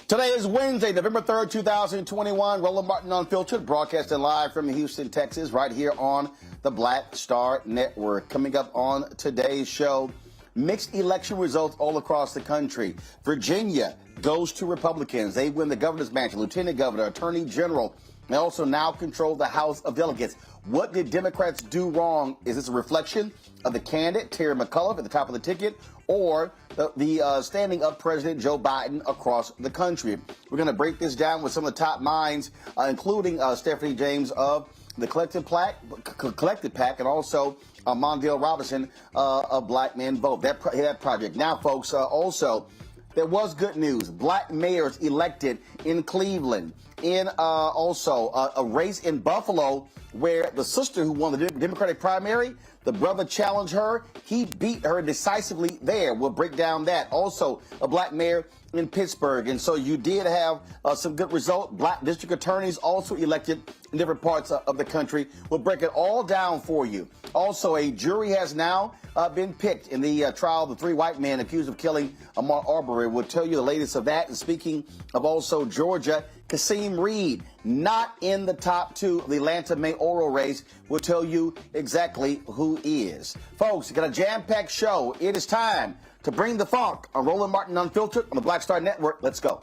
Today is Wednesday, November 3rd, 2021. Roland Martin Unfiltered, broadcasting live from Houston, Texas, right here on the Black Star Network. Coming up on today's show, mixed election results all across the country. Virginia goes to Republicans. They win the governor's mansion, lieutenant governor, attorney general. They also now control the House of Delegates. What did Democrats do wrong? Is this a reflection of the candidate, Terry McAuliffe, at the top of the ticket, or the standing up President Joe Biden across the country? We're going to break this down with some of the top minds, including Stephanie James of the Collective PAC, and also Ahmaud Robinson of Black Men Vote, that project. Now, folks, also, there was good news. Black mayors elected in Cleveland, in also a race in Buffalo where the sister who won the Democratic primary, the brother challenged her. He beat her decisively there. We'll break down that. Also, a black mayor in Pittsburgh. And so you did have some good results. Black district attorneys also elected in different parts of the country. We'll break it all down for you. Also, a jury has now been picked in the trial of the three white men accused of killing Ahmaud Arbery. We'll tell you the latest of that. And speaking of also Georgia, Kasim Reed, not in the top two of the Atlanta mayoral race. We'll tell you exactly who is. Folks, got a jam-packed show. It is time to bring the funk on Roland Martin Unfiltered on the Black Star Network. Let's go.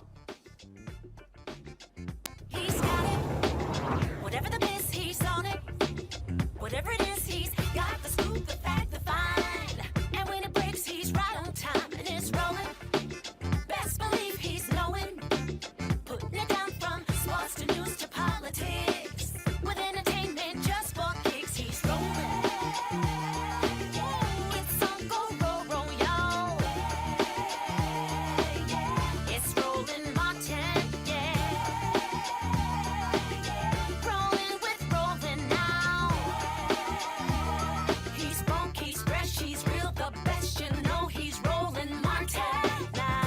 He's got it. Whatever the biz, he's on it. Whatever it is, he's got the scoop, the fact, the find. And when it breaks, he's right on time and it's rolling. Best believe he's knowing. Putting it down from sports to news to politics. With entertainment just for kicks, he's rolling. It's on go, y'all. It's Roland Martin, yeah. Rolling with Roland now. He's funk, he's fresh, he's real, the best, you know he's Roland Martin now.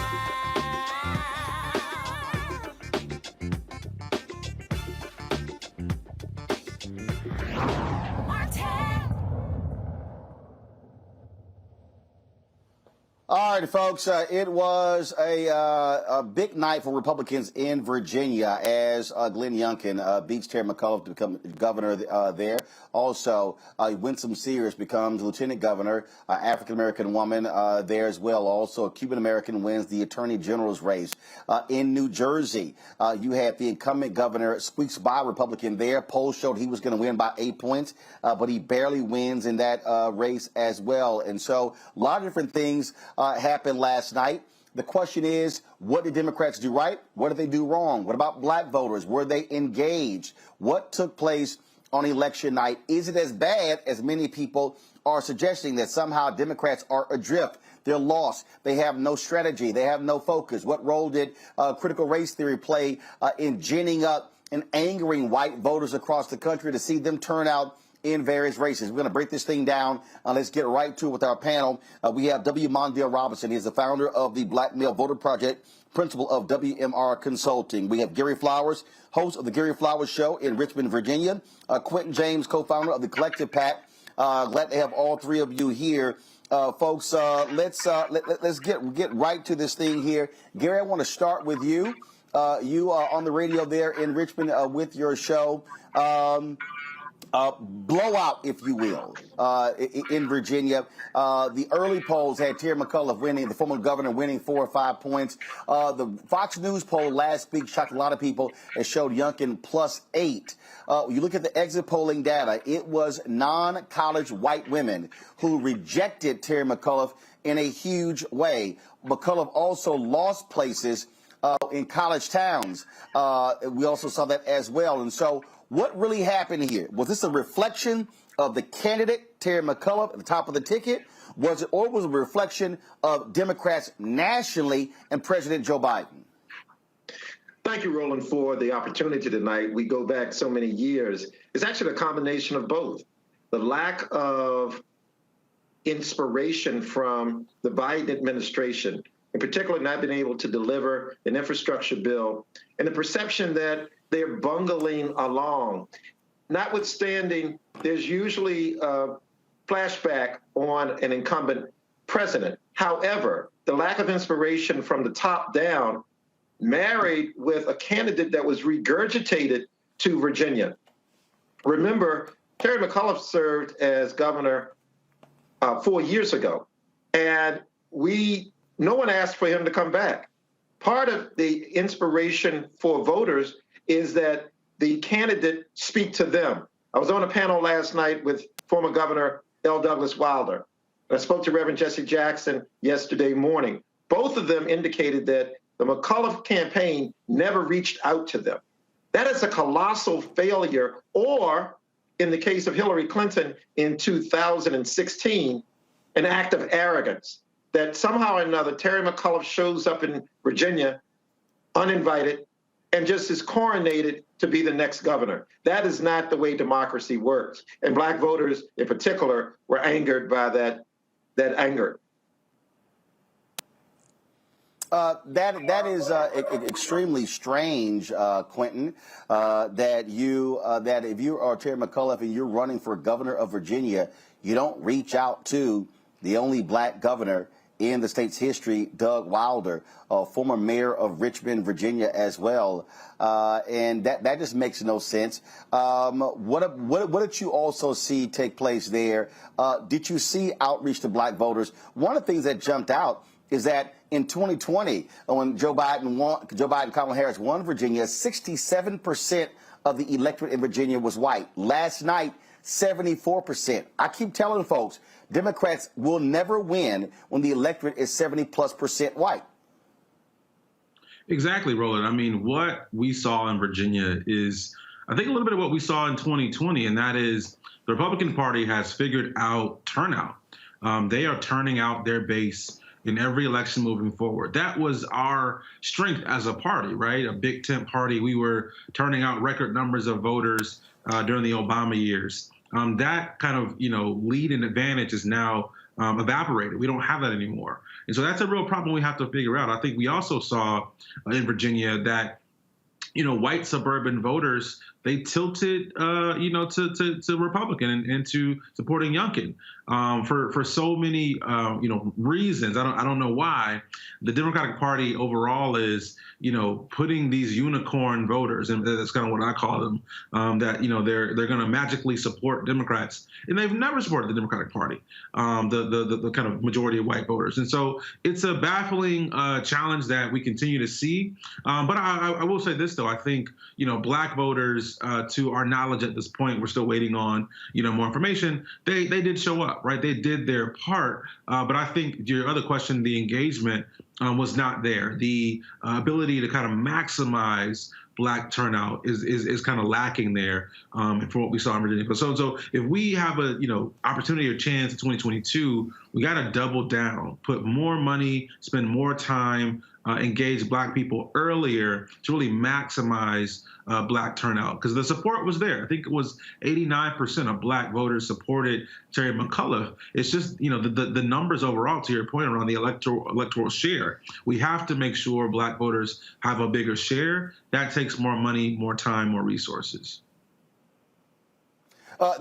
Martin. All right, folks, it was a big night for Republicans in Virginia as Glenn Youngkin beats Terry McAuliffe to become governor there. Also, Winsome Sears becomes lieutenant governor, African-American woman there as well. Also, a Cuban-American wins the attorney general's race. In New Jersey, you had the incumbent governor squeaks by Republican there. Polls showed he was going to win by 8 points, but he barely wins in that race as well. And so a lot of different things happened last night. The question is, what did Democrats do right? What did they do wrong? What about black voters? Were they engaged? What took place on election night? Is it as bad as many people are suggesting, that somehow Democrats are adrift? They're lost. They have no strategy. They have no focus. What role did critical race theory play in ginning up and angering white voters across the country to see them turn out in various races? We're going to break this thing down. Let's get right to it with our panel. We have Jamarion Robinson. He is the founder of the Black Male Voter Project, principal of WMR Consulting. We have Gary Flowers, host of the Gary Flowers Show in Richmond, Virginia. Quentin James, co-founder of the Collective PAC. Glad to have all three of you here. Folks, let's get right to this thing here. Gary, I want to start with you. You are on the radio there in Richmond with your show. Blowout, if you will, in Virginia. The early polls had Terry McAuliffe winning, the former governor winning 4 or 5 points. The Fox News poll last week shocked a lot of people. It showed Youngkin +8. You look at the exit polling data, it was non-college white women who rejected Terry McAuliffe in a huge way. McAuliffe also lost places in college towns. We also saw that as well. And so what really happened here? Was this a reflection of the candidate, Terry McAuliffe, at the top of the ticket? Was it a reflection of Democrats nationally and President Joe Biden? Thank you, Roland, for the opportunity tonight. We go back so many years. It's actually a combination of both. The lack of inspiration from the Biden administration, in particular not being able to deliver an infrastructure bill, and the perception that they're bungling along. Notwithstanding, there's usually a flashback on an incumbent president. However, the lack of inspiration from the top down married with a candidate that was regurgitated to Virginia. Remember, Terry McAuliffe served as governor 4 years ago, and no one asked for him to come back. Part of the inspiration for voters is that the candidate speak to them. I was on a panel last night with former Governor L. Douglas Wilder. I spoke to Reverend Jesse Jackson yesterday morning. Both of them indicated that the McAuliffe campaign never reached out to them. That is a colossal failure, or in the case of Hillary Clinton in 2016, an act of arrogance, that somehow or another Terry McAuliffe shows up in Virginia uninvited and just is coronated to be the next governor. That is not the way democracy works. And Black voters in particular were angered by that anger. That is extremely strange, Quentin, that if you are Terry McAuliffe and you're running for governor of Virginia, you don't reach out to the only black governor in the state's history, Doug Wilder, former mayor of Richmond, Virginia, as well, and that just makes no sense. What did you also see take place there? Did you see outreach to black voters? One of the things that jumped out is that in 2020, when Joe Biden and Kamala Harris won Virginia, 67% of the electorate in Virginia was white. Last night, 74%. I keep telling folks, Democrats will never win when the electorate is 70+% white. Exactly, Roland. I mean, what we saw in Virginia is, I think, a little bit of what we saw in 2020, and that is the Republican Party has figured out turnout. They are turning out their base in every election moving forward. That was our strength as a party, right? A big tent party. We were turning out record numbers of voters during the Obama years. That kind of, lead and advantage is now evaporated. We don't have that anymore. And so that's a real problem we have to figure out. I think we also saw in Virginia that, white suburban voters, they tilted, to Republican and to supporting Youngkin for so many, reasons. I don't know why. The Democratic Party overall is, putting these unicorn voters, and that's kind of what I call them, that, they're going to magically support Democrats. And they've never supported the Democratic Party, the kind of majority of white voters. And so it's a baffling challenge that we continue to see. But I will say this, though. I think, black voters, to our knowledge at this point, we're still waiting on, more information. They did show up, right? They did their part. But I think your other question, the engagement, was not there. The ability to kind of maximize black turnout is kind of lacking there for what we saw in Virginia. So if we have a opportunity or chance in 2022, we got to double down, put more money, spend more time, engage black people earlier to really maximize black turnout, because the support was there. I think it was 89% of black voters supported Terry McAuliffe. It's just, the numbers overall, to your point around the electoral share. We have to make sure black voters have a bigger share. That takes more money, more time, more resources.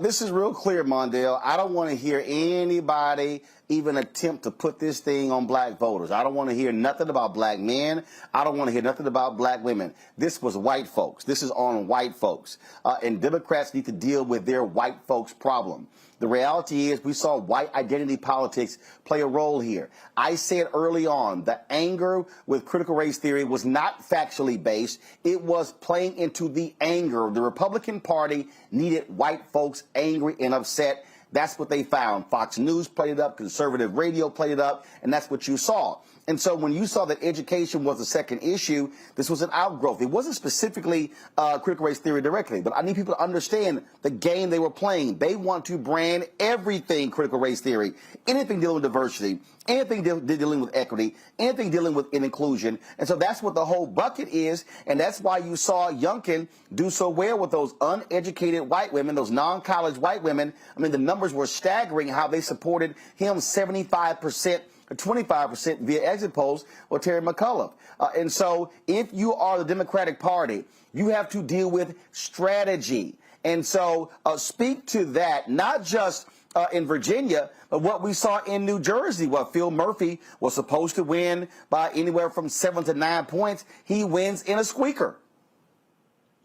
This is real clear, Mondale. I don't want to hear anybody even attempt to put this thing on black voters. I don't want to hear nothing about black men. I don't want to hear nothing about black women. This was white folks. This is on white folks. And Democrats need to deal with their white folks problem. The reality is we saw white identity politics play a role here. I said early on the anger with critical race theory was not factually based. It was playing into the anger. The Republican Party needed white folks angry and upset. That's what they found. Fox News played it up, conservative radio played it up, and that's what you saw. And so when you saw that education was the second issue, this was an outgrowth. It wasn't specifically critical race theory directly, but I need people to understand the game they were playing. They want to brand everything critical race theory, anything dealing with diversity, anything dealing with equity, anything dealing with inclusion. And so that's what the whole bucket is, and that's why you saw Youngkin do so well with those uneducated white women, those non-college white women. I mean, the numbers were staggering how they supported him 75%. 25% via exit polls or Terry McAuliffe. And so if you are the Democratic Party, you have to deal with strategy. And so speak to that, not just in Virginia, but what we saw in New Jersey, what Phil Murphy was supposed to win by anywhere from 7 to 9 points, he wins in a squeaker.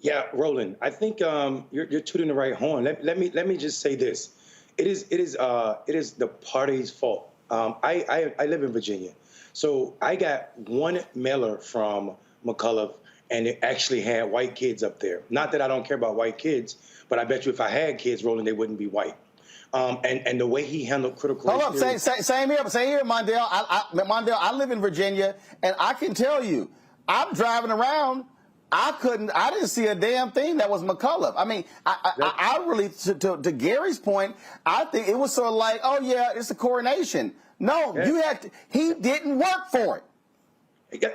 Yeah, Roland, I think you're tooting the right horn. Let me just say this: it is the party's fault. I live in Virginia, so I got one mailer from McCullough, and it actually had white kids up there. Not that I don't care about white kids, but I bet you if I had kids, Roland, they wouldn't be white. And the way he handled critical race theory. Same here, Mondale. Mondale, I live in Virginia, and I can tell you, I'm driving around. I didn't see a damn thing that was McCullough. I mean, I really, to Gary's point, I think it was sort of like, oh yeah, it's a coronation. No, yeah. He didn't work for it.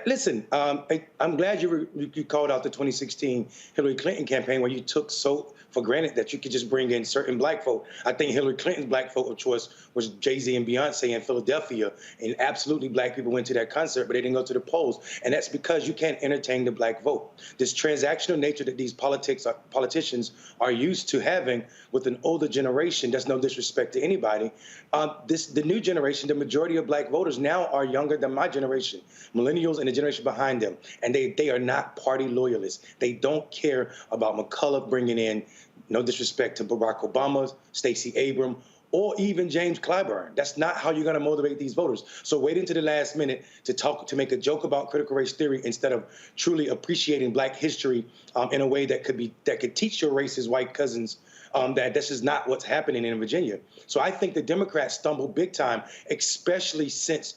Listen, I'm glad you called out the 2016 Hillary Clinton campaign where you took so for granted that you could just bring in certain black folk. I think Hillary Clinton's black folk of choice was Jay-Z and Beyonce in Philadelphia, and absolutely black people went to that concert, but they didn't go to the polls. And that's because you can't entertain the black vote. This transactional nature that these politicians are used to having with an older generation, that's no disrespect to anybody. The new generation, the majority of black voters now are younger than my generation, millennials and the generation behind them, and they are not party loyalists. They don't care about McCullough bringing in, no disrespect to Barack Obama, Stacey Abrams, or even James Clyburn. That's not how you're going to motivate these voters. So waiting to the last minute to make a joke about critical race theory instead of truly appreciating black history in a way that could teach your racist white cousins that this is not what's happening in Virginia. So I think the Democrats stumbled big time, especially since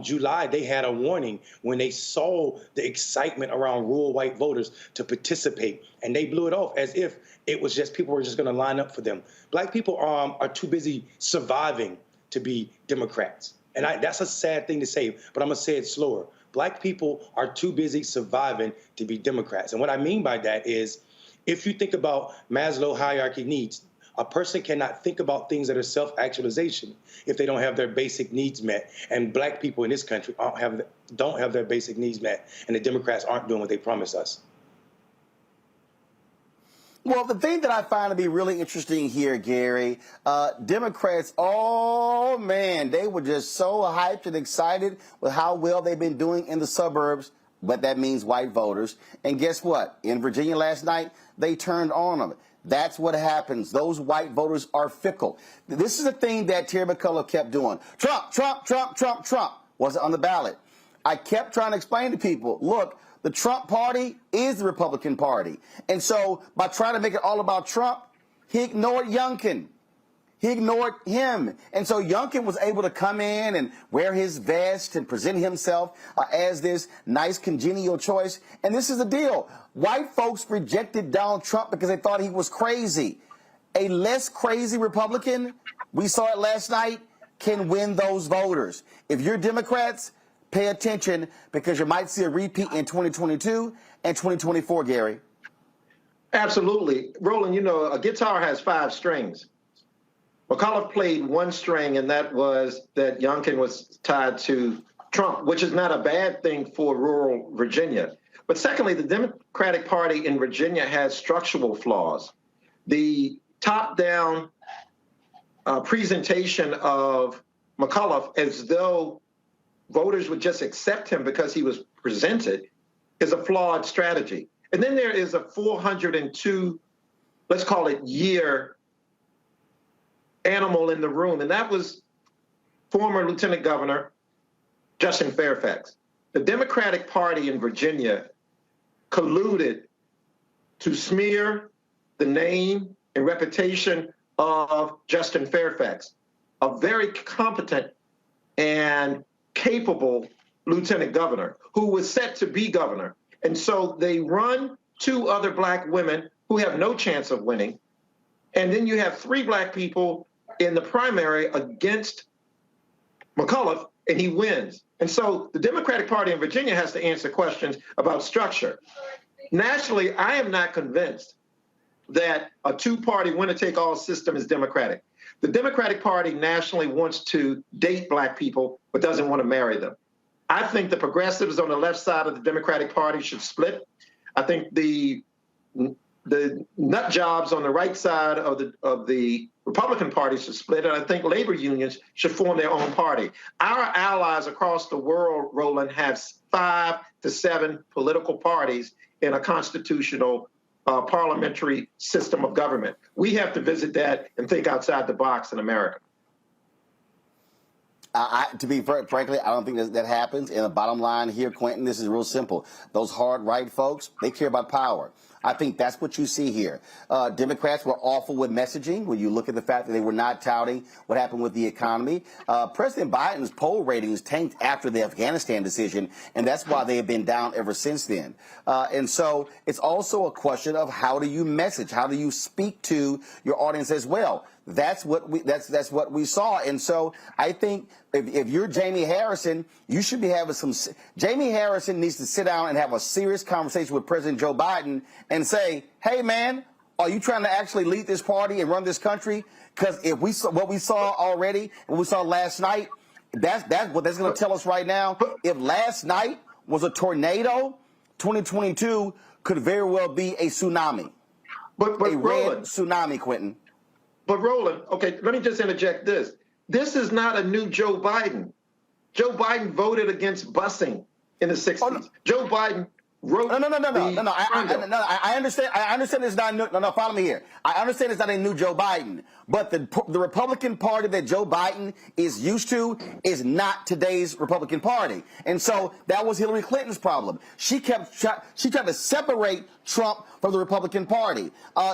July, they had a warning when they saw the excitement around rural white voters to participate, and they blew it off as if it was just people were just going to line up for them. Black people are too busy surviving to be Democrats, and that's a sad thing to say, but I'm going to say it slower. Black people are too busy surviving to be Democrats, and what I mean by that is if you think about Maslow hierarchy needs, a person cannot think about things that are self-actualization if they don't have their basic needs met. And black people in this country don't have their basic needs met, and the Democrats aren't doing what they promised us. Well, the thing that I find to be really interesting here, Gary, Democrats, oh man, they were just so hyped and excited with how well they've been doing in the suburbs, but that means white voters. And guess what? In Virginia last night, they turned on them. That's what happens. Those white voters are fickle. This is the thing that Terry McCullough kept doing. Trump, Trump, Trump, Trump, Trump wasn't on the ballot. I kept trying to explain to people, look, the Trump party is the Republican Party. And so by trying to make it all about Trump, he ignored Youngkin. He ignored him. And so Youngkin was able to come in and wear his vest and present himself as this nice, congenial choice. And this is the deal. White folks rejected Donald Trump because they thought he was crazy. A less crazy Republican, we saw it last night, can win those voters. If you're Democrats, pay attention because you might see a repeat in 2022 and 2024, Gary. Absolutely. Roland, you know, a guitar has 5 strings. McCullough played one string, and that was that Youngkin was tied to Trump, which is not a bad thing for rural Virginia. But secondly, the Democratic Party in Virginia has structural flaws. The top-down presentation of McCullough as though voters would just accept him because he was presented is a flawed strategy. And then there is a 402, let's call it, year animal in the room, and that was former Lieutenant Governor Justin Fairfax. The Democratic Party in Virginia colluded to smear the name and reputation of Justin Fairfax, a very competent and capable lieutenant governor who was set to be governor. And so they run 2 other black women who have no chance of winning. And then you have 3 black people in the primary against McCullough, and he wins. And so the Democratic Party in Virginia has to answer questions about structure. Nationally, I am not convinced that a 2-party winner-take-all system is democratic. The Democratic Party nationally wants to date black people but doesn't want to marry them. I think the progressives on the left side of the Democratic Party should split. I think the the nut jobs on the right side of the Republican Party should split, and I think labor unions should form their own party. Our allies across the world, Roland, have 5 to 7 political parties in a constitutional parliamentary system of government. We have to visit that and think outside the box in America. To be frankly, I don't think that happens. And the bottom line here, Quentin, this is real simple. Those hard right folks, they care about power. I think that's what you see here. Democrats were awful with messaging when you look at the fact that they were not touting what happened with the economy. President Biden's poll ratings tanked after the Afghanistan decision, and that's why they have been down ever since then. And so it's also a question of how do you message? How do you speak to your audience as well? That's what we saw. And so I think if you're Jamie Harrison, you should be having Jamie Harrison needs to sit down and have a serious conversation with President Joe Biden and say, hey, man, are you trying to actually lead this party and run this country? Because if we saw what we saw already, what we saw last night, that's what that's going to tell us right now. If last night was a tornado, 2022 could very well be a tsunami. But a red Roland, tsunami, Quentin. But Roland, okay, let me just interject this. This is not a new Joe Biden. Joe Biden voted against busing in the 60s. Oh, no. Joe Biden wrote No. I understand. I understand it's not new. No, follow me here. I understand it's not a new Joe Biden, but the Republican Party that Joe Biden is used to is not today's Republican Party, and so that was Hillary Clinton's problem. She tried to separate Trump from the Republican Party.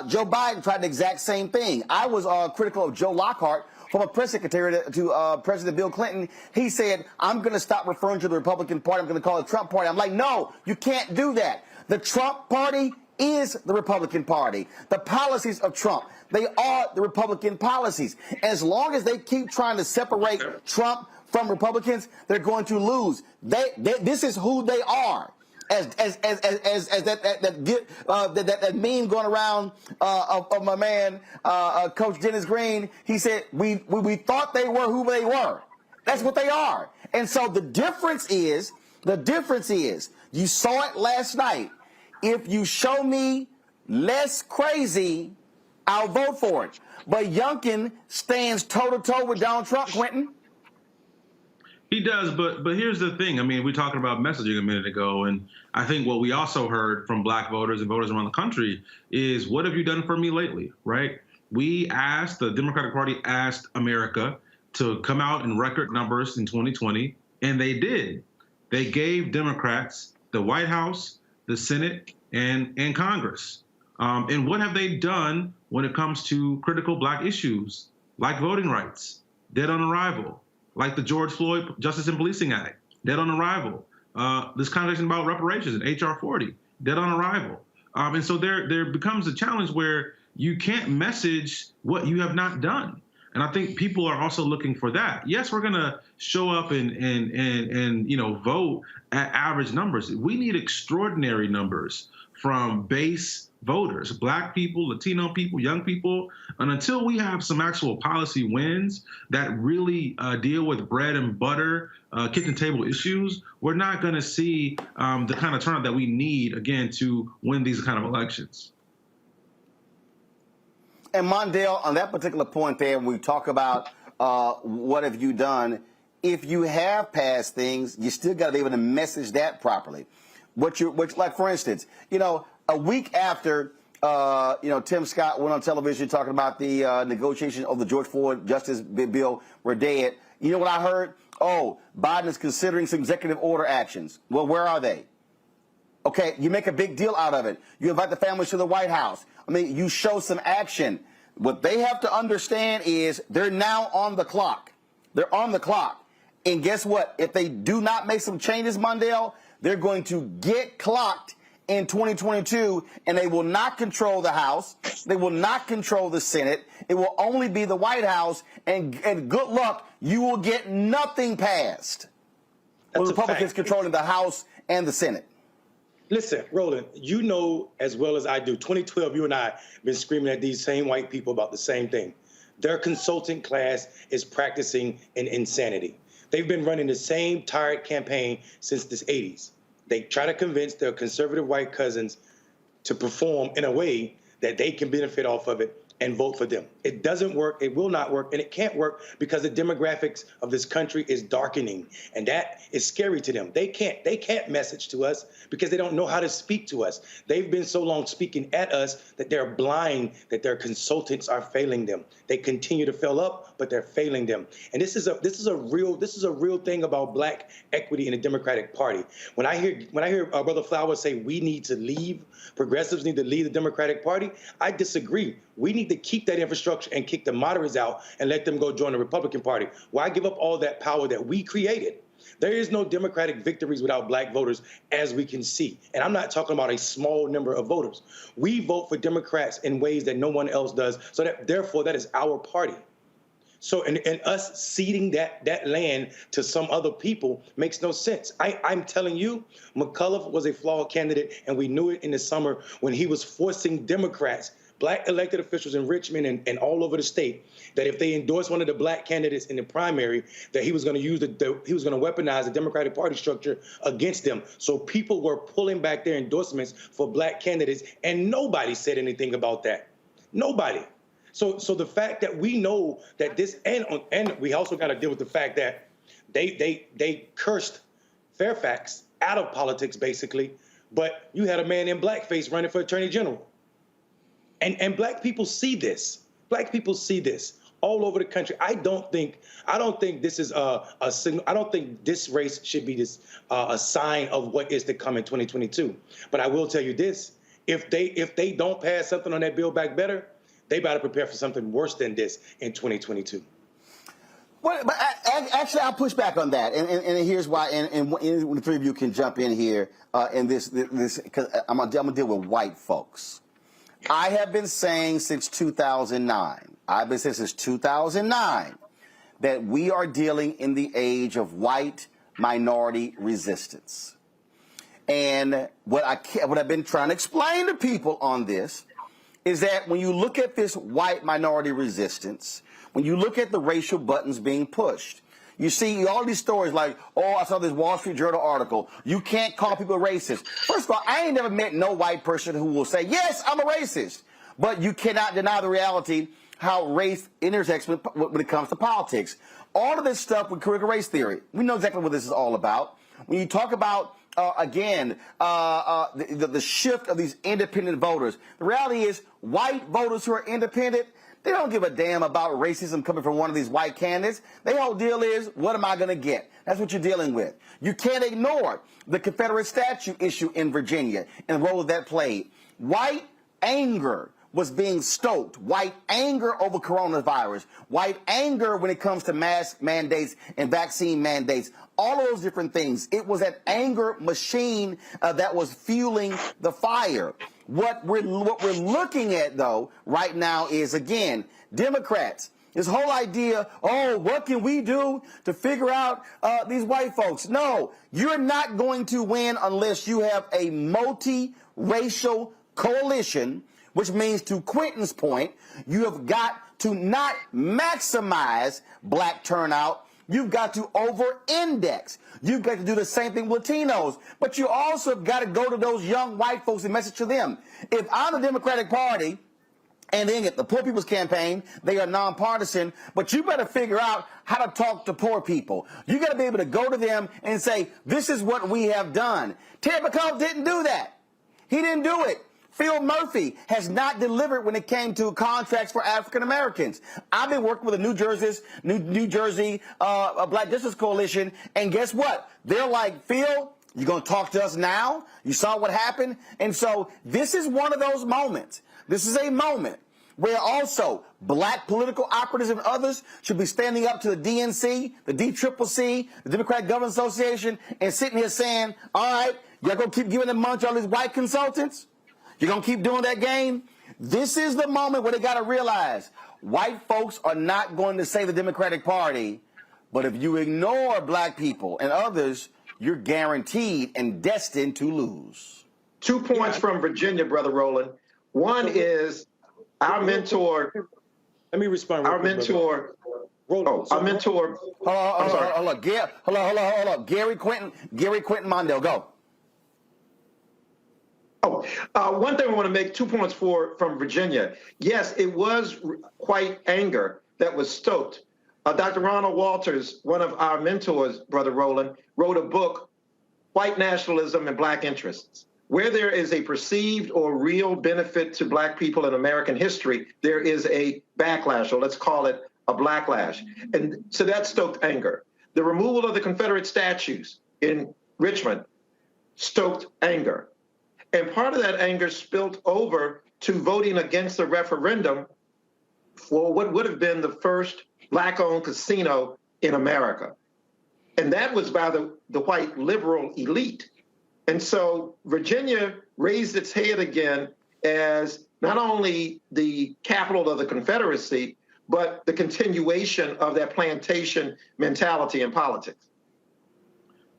Joe Biden tried the exact same thing. I was critical of Joe Lockhart, former press secretary to President Bill Clinton. He said, I'm going to stop referring to the Republican Party. I'm going to call it the Trump Party. I'm like, no, you can't do that. The Trump Party is the Republican Party. The policies of Trump, they are the Republican policies. As long as they keep trying to separate Trump from Republicans, they're going to lose. This is who they are. As that meme going around of my man Coach Dennis Green, he said we thought they were who they were. That's what they are. And so the difference is you saw it last night. If you show me less crazy, I'll vote for it. But Youngkin stands toe to toe with Donald Trump, Quentin. He does, but here's the thing. I mean, we talking about messaging a minute ago, and I think what we also heard from black voters and voters around the country is, what have you done for me lately, right? The Democratic Party asked America to come out in record numbers in 2020, and they did. They gave Democrats the White House, the Senate, and Congress. And what have they done when it comes to critical black issues, like voting rights, dead on arrival, like the George Floyd Justice and Policing Act, dead on arrival. This conversation about reparations in H.R. 40, dead on arrival. And so there becomes a challenge where you can't message what you have not done. And I think people are also looking for that. Yes, we're going to show up and vote at average numbers. We need extraordinary numbers from base voters, black people, Latino people, young people. And until we have some actual policy wins that really deal with bread and butter, kitchen table issues, we're not going to see the kind of turnout that we need, again, to win these kind of elections. And Mondale, on that particular point there, when we talk about what have you done, if you have passed things, you still got to be able to message that properly. Which, like, for instance, a week after, Tim Scott went on television talking about the negotiation of the George Floyd Justice bill were dead. You know what I heard? Oh, Biden is considering some executive order actions. Well, where are they? Okay, you make a big deal out of it. You invite the families to the White House. I mean, you show some action. What they have to understand is they're now on the clock. They're on the clock. And guess what? If they do not make some changes, Mondale, they're going to get clocked in 2022, and they will not control the House. They will not control the Senate. It will only be the White House, and good luck, you will get nothing passed with Republicans controlling the House and the Senate. Listen, Roland, you know as well as I do, 2012, you and I have been screaming at these same white people about the same thing. Their consultant class is practicing an insanity. They've been running the same tired campaign since the 80s. They try to convince their conservative white cousins to perform in a way that they can benefit off of it and vote for them. It doesn't work, it will not work, and it can't work because the demographics of this country is darkening, and that is scary to them. They can't message to us because they don't know how to speak to us. They've been so long speaking at us that they're blind, that their consultants are failing them. They continue to fill up, but they're failing them. And this is a real thing about black equity in the Democratic Party. When I hear Brother Flowers say we need to leave, progressives need to leave the Democratic Party, I disagree. We need to keep that infrastructure and kick the moderates out and let them go join the Republican Party. Why give up all that power that we created? There is no Democratic victories without black voters, as we can see. And I'm not talking about a small number of voters. We vote for Democrats in ways that no one else does. So that, therefore, that is our party. So, and us ceding that land to some other people makes no sense. I'm telling you, McCullough was a flawed candidate, and we knew it in the summer when he was forcing Democrats, black elected officials in Richmond and all over the state, that if they endorsed one of the black candidates in the primary, that he was going to use he was going to weaponize the Democratic Party structure against them. So people were pulling back their endorsements for black candidates, and nobody said anything about that. Nobody. So the fact that we know that this, and we also got to deal with the fact that they cursed Fairfax out of politics, basically, but you had a man in blackface running for attorney general. And black people see this. Black people see this all over the country. I don't think this is a signal. I don't think this race should be a sign of what is to come in 2022. But I will tell you this: if they don't pass something on that Build Back Better, they better prepare for something worse than this in 2022. Well, but actually, I'll push back on that, and here's why. And the three of you can jump in here in this because I'm gonna deal with white folks. I have been saying since 2009, that we are dealing in the age of white minority resistance. And what I've been trying to explain to people on this is that when you look at this white minority resistance, when you look at the racial buttons being pushed, you see all these stories like, oh, I saw this Wall Street Journal article. You can't call people racist. First of all, I ain't never met no white person who will say, yes, I'm a racist. But you cannot deny the reality how race intersects when it comes to politics. All of this stuff with critical race theory, we know exactly what this is all about. When you talk about, the shift of these independent voters, the reality is white voters who are independent, they don't give a damn about racism coming from one of these white candidates. Their whole deal is, what am I going to get? That's what you're dealing with. You can't ignore the Confederate statue issue in Virginia and the role that played. White anger was being stoked. White anger over coronavirus. White anger when it comes to mask mandates and vaccine mandates. All of those different things. It was that anger machine that was fueling the fire. What we're looking at, though, right now is, again, Democrats. This whole idea, oh, what can we do to figure out these white folks? No, you're not going to win unless you have a multi-racial coalition, which means, to Quentin's point, you have got to not maximize black turnout. You've got to over-index. You've got to do the same thing with Latinos. But you also got to go to those young white folks and message to them. If I'm the Democratic Party, and then the Poor People's Campaign, they are nonpartisan, but you better figure out how to talk to poor people. You got to be able to go to them and say, this is what we have done. Ted McCullough didn't do that. He didn't do it. Phil Murphy has not delivered when it came to contracts for African Americans. I've been working with the New Jersey Black Justice Coalition, and guess what? They're like, Phil, you're going to talk to us now? You saw what happened? And so this is one of those moments. This is a moment where also black political operatives and others should be standing up to the DNC, the DCCC, the Democratic Government Association, and sitting here saying, all right, y'all going to keep giving them money to all these white consultants? You're going to keep doing that game? This is the moment where they got to realize white folks are not going to save the Democratic Party, but if you ignore black people and others, you're guaranteed and destined to lose. 2 points from Virginia, Brother Roland. One is our mentor. Let me respond. Our mentor. Roland, our mentor. Hold on. Gary Quentin Mondale, go. One thing I want to make 2 points from Virginia. Yes, it was quite anger that was stoked. Dr. Ronald Walters, one of our mentors, Brother Roland, wrote a book, White Nationalism and Black Interests. Where there is a perceived or real benefit to Black people in American history, there is a backlash, or let's call it a blacklash. And so that stoked anger. The removal of the Confederate statues in Richmond stoked anger. And part of that anger spilled over to voting against the referendum for what would have been the first Black-owned casino in America. And that was by the white liberal elite. And so Virginia raised its head again as not only the capital of the Confederacy, but the continuation of that plantation mentality in politics.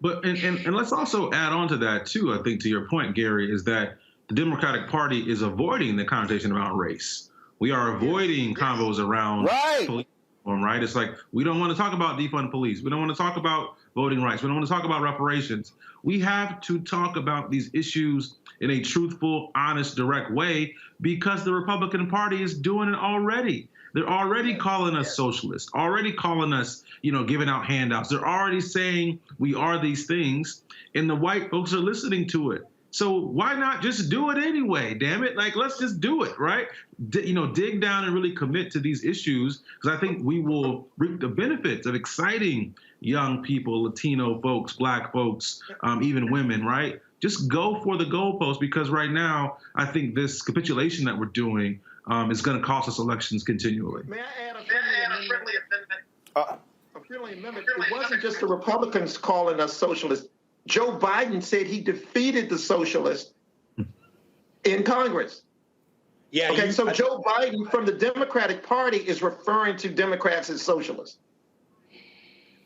But and let's also add on to that too. I think to your point, Gary, is that the Democratic Party is avoiding the conversation about race. We are avoiding convos around police reform, right? It's like we don't want to talk about defund police. We don't want to talk about voting rights. We don't want to talk about reparations. We have to talk about these issues in a truthful, honest, direct way because the Republican Party is doing it already. They're already calling us socialists, already calling us, giving out handouts. They're already saying we are these things, and the white folks are listening to it. So why not just do it anyway? Damn it! Like, let's just do it, right? Dig down and really commit to these issues, because I think we will reap the benefits of exciting young people, Latino folks, Black folks, even women, right? Just go for the goalpost, because right now I think this capitulation that we're doing is going to cost us elections continually. May I add a friendly amendment? A friendly amendment. It wasn't just the Republicans calling us socialists. Joe Biden said he defeated the socialists in Congress. Yeah. Okay, so Joe Biden from the Democratic Party is referring to Democrats as socialists.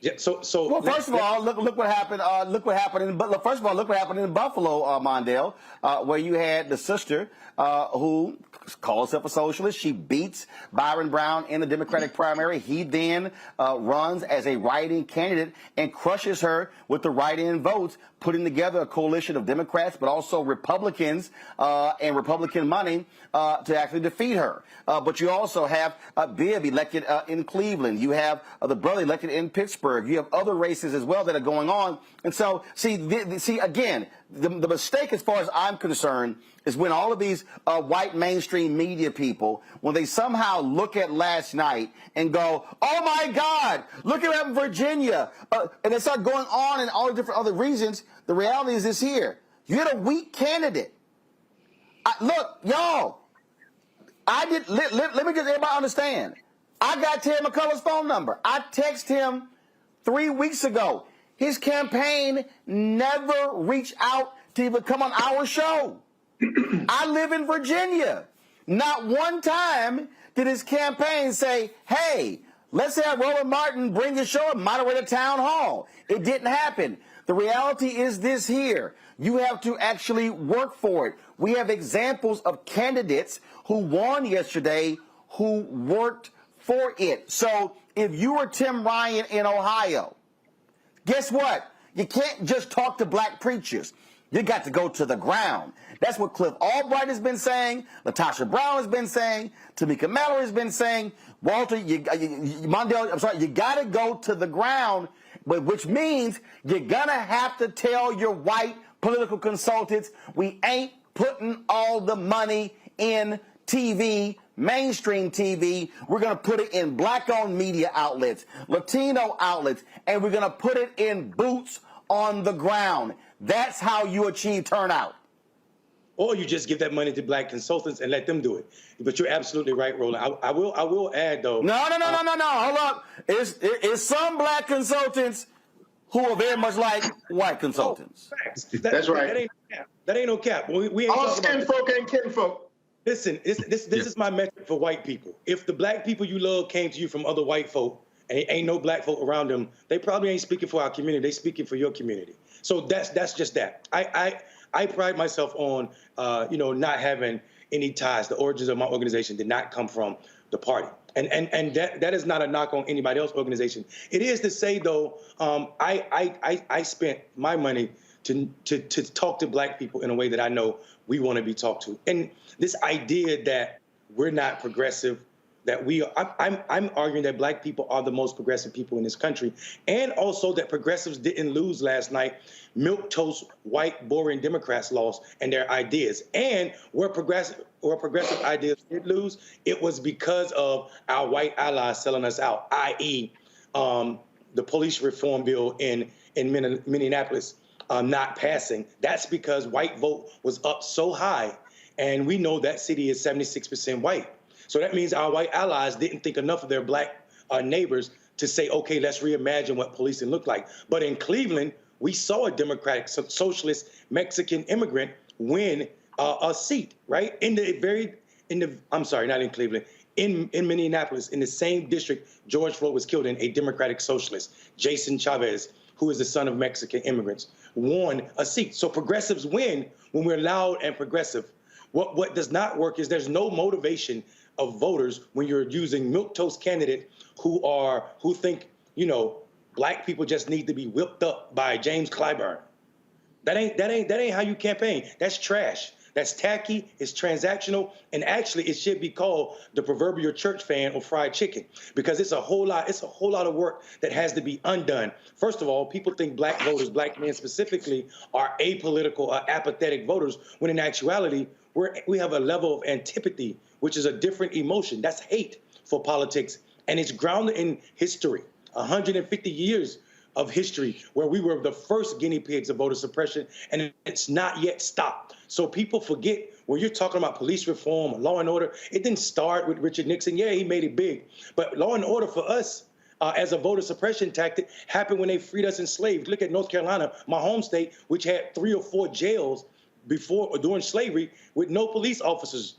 Yeah. So. Well, first of all, look what happened. Look what happened in Buffalo, Mondale, where you had the sister who calls herself a socialist. She beats Byron Brown in the Democratic primary. He then runs as a write-in candidate and crushes her with the write-in votes, putting together a coalition of Democrats, but also Republicans and Republican money to actually defeat her. But you also have Bibb elected in Cleveland. You have the brother elected in Pittsburgh. You have other races as well that are going on. And so, again, the mistake as far as I'm concerned is when all of these white mainstream media people, when they somehow look at last night and go, oh my God, look at that in Virginia, and they start going on and all the different other reasons. The reality is this here. You had a weak candidate. Look, y'all, let me just everybody understand. I got Terry McCullough's phone number. I texted him 3 weeks ago. His campaign never reached out to even come on our show. I live in Virginia. Not one time did his campaign say, hey, let's have Roland Martin bring the show and moderate a town hall. It didn't happen. The reality is this here. You have to actually work for it. We have examples of candidates who won yesterday who worked for it. So if you were Tim Ryan in Ohio, guess what? You can't just talk to black preachers. You got to go to the ground. That's what Cliff Albright has been saying, Latasha Brown has been saying, Tamika Mallory has been saying, Walter, Mondale, I'm sorry, you got to go to the ground, which means you're going to have to tell your white political consultants, we ain't putting all the money in TV, mainstream TV. We're going to put it in black-owned media outlets, Latino outlets, and we're going to put it in boots on the ground. That's how you achieve turnout. Or you just give that money to black consultants and let them do it. But you're absolutely right, Roland. I will add, though. No. Hold up. It's some black consultants who are very much like white consultants. That's right. That ain't no cap. We ain't all talking skin about folk ain't kinfolk. Listen, this is my metric for white people. If the black people you love came to you from other white folk and ain't no black folk around them, they probably ain't speaking for our community. They speaking for your community. So that's just that. I pride myself on not having any ties. The origins of my organization did not come from the party. And that is not a knock on anybody else's organization. It is to say, though, I spent my money to talk to black people in a way that I know we want to be talked to. And this idea that we're not progressive, that we are, I'm arguing that black people are the most progressive people in this country, and also that progressives didn't lose last night. Milquetoast, white, boring Democrats lost, and their ideas. And where progressive ideas did lose, it was because of our white allies selling us out, i.e., the police reform bill in Minneapolis not passing. That's because white vote was up so high, and we know that city is 76% white. So that means our white allies didn't think enough of their black neighbors to say, okay, let's reimagine what policing looked like. But in Cleveland, we saw a Democratic, socialist, Mexican immigrant win a seat, right? I'm sorry, not in Cleveland, in Minneapolis, in the same district George Floyd was killed in, a Democratic socialist, Jason Chavez, who is the son of Mexican immigrants, won a seat. So progressives win when we're loud and progressive. What does not work is there's no motivation of voters when you're using milquetoast candidates who think, black people just need to be whipped up by James Clyburn. That ain't how you campaign. That's trash. That's tacky. It's transactional, and actually, it should be called the proverbial church fan or fried chicken, because it's a whole lot of work that has to be undone. First of all, people think black voters, black men specifically, are apolitical or apathetic voters, when in actuality, we have a level of antipathy, which is a different emotion. That's hate for politics, and it's grounded in history. 150 years of history where we were the first guinea pigs of voter suppression, and it's not yet stopped. So people forget, when you're talking about police reform or law and order, it didn't start with Richard Nixon. Yeah, he made it big. But law and order for us as a voter suppression tactic happened when they freed us enslaved. Look at North Carolina, my home state, which had 3 or 4 jails before or during slavery with no police officers.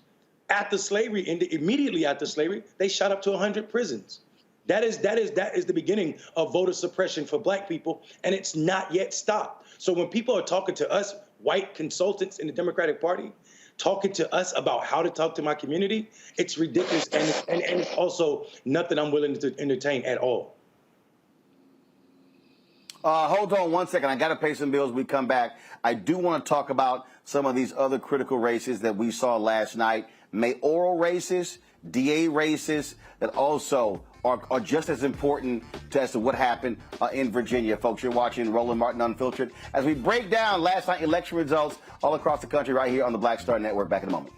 After slavery, and immediately after slavery, they shot up to 100 prisons. That is the beginning of voter suppression for black people, and it's not yet stopped. So when people are talking to us, white consultants in the Democratic Party, talking to us about how to talk to my community, it's ridiculous, and it's also nothing I'm willing to entertain at all. Hold on one second. I got to pay some bills. We come back. I do want to talk about some of these other critical races that we saw last night, mayoral races, DA races, that also are just as important as to what happened in Virginia. Folks, you're watching Roland Martin Unfiltered as we break down last night election results all across the country right here on the Black Star Network. Back in a moment.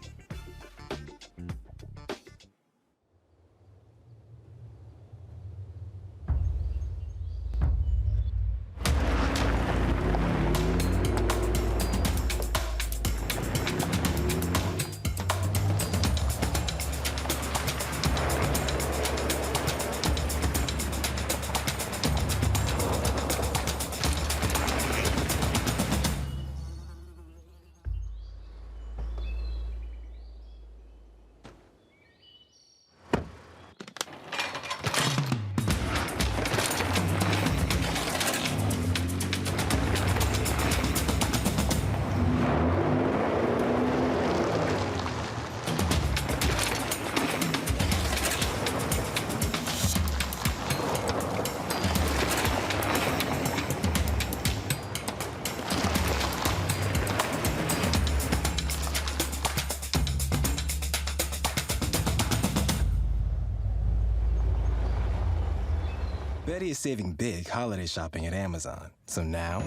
Betty is saving big holiday shopping at Amazon, so now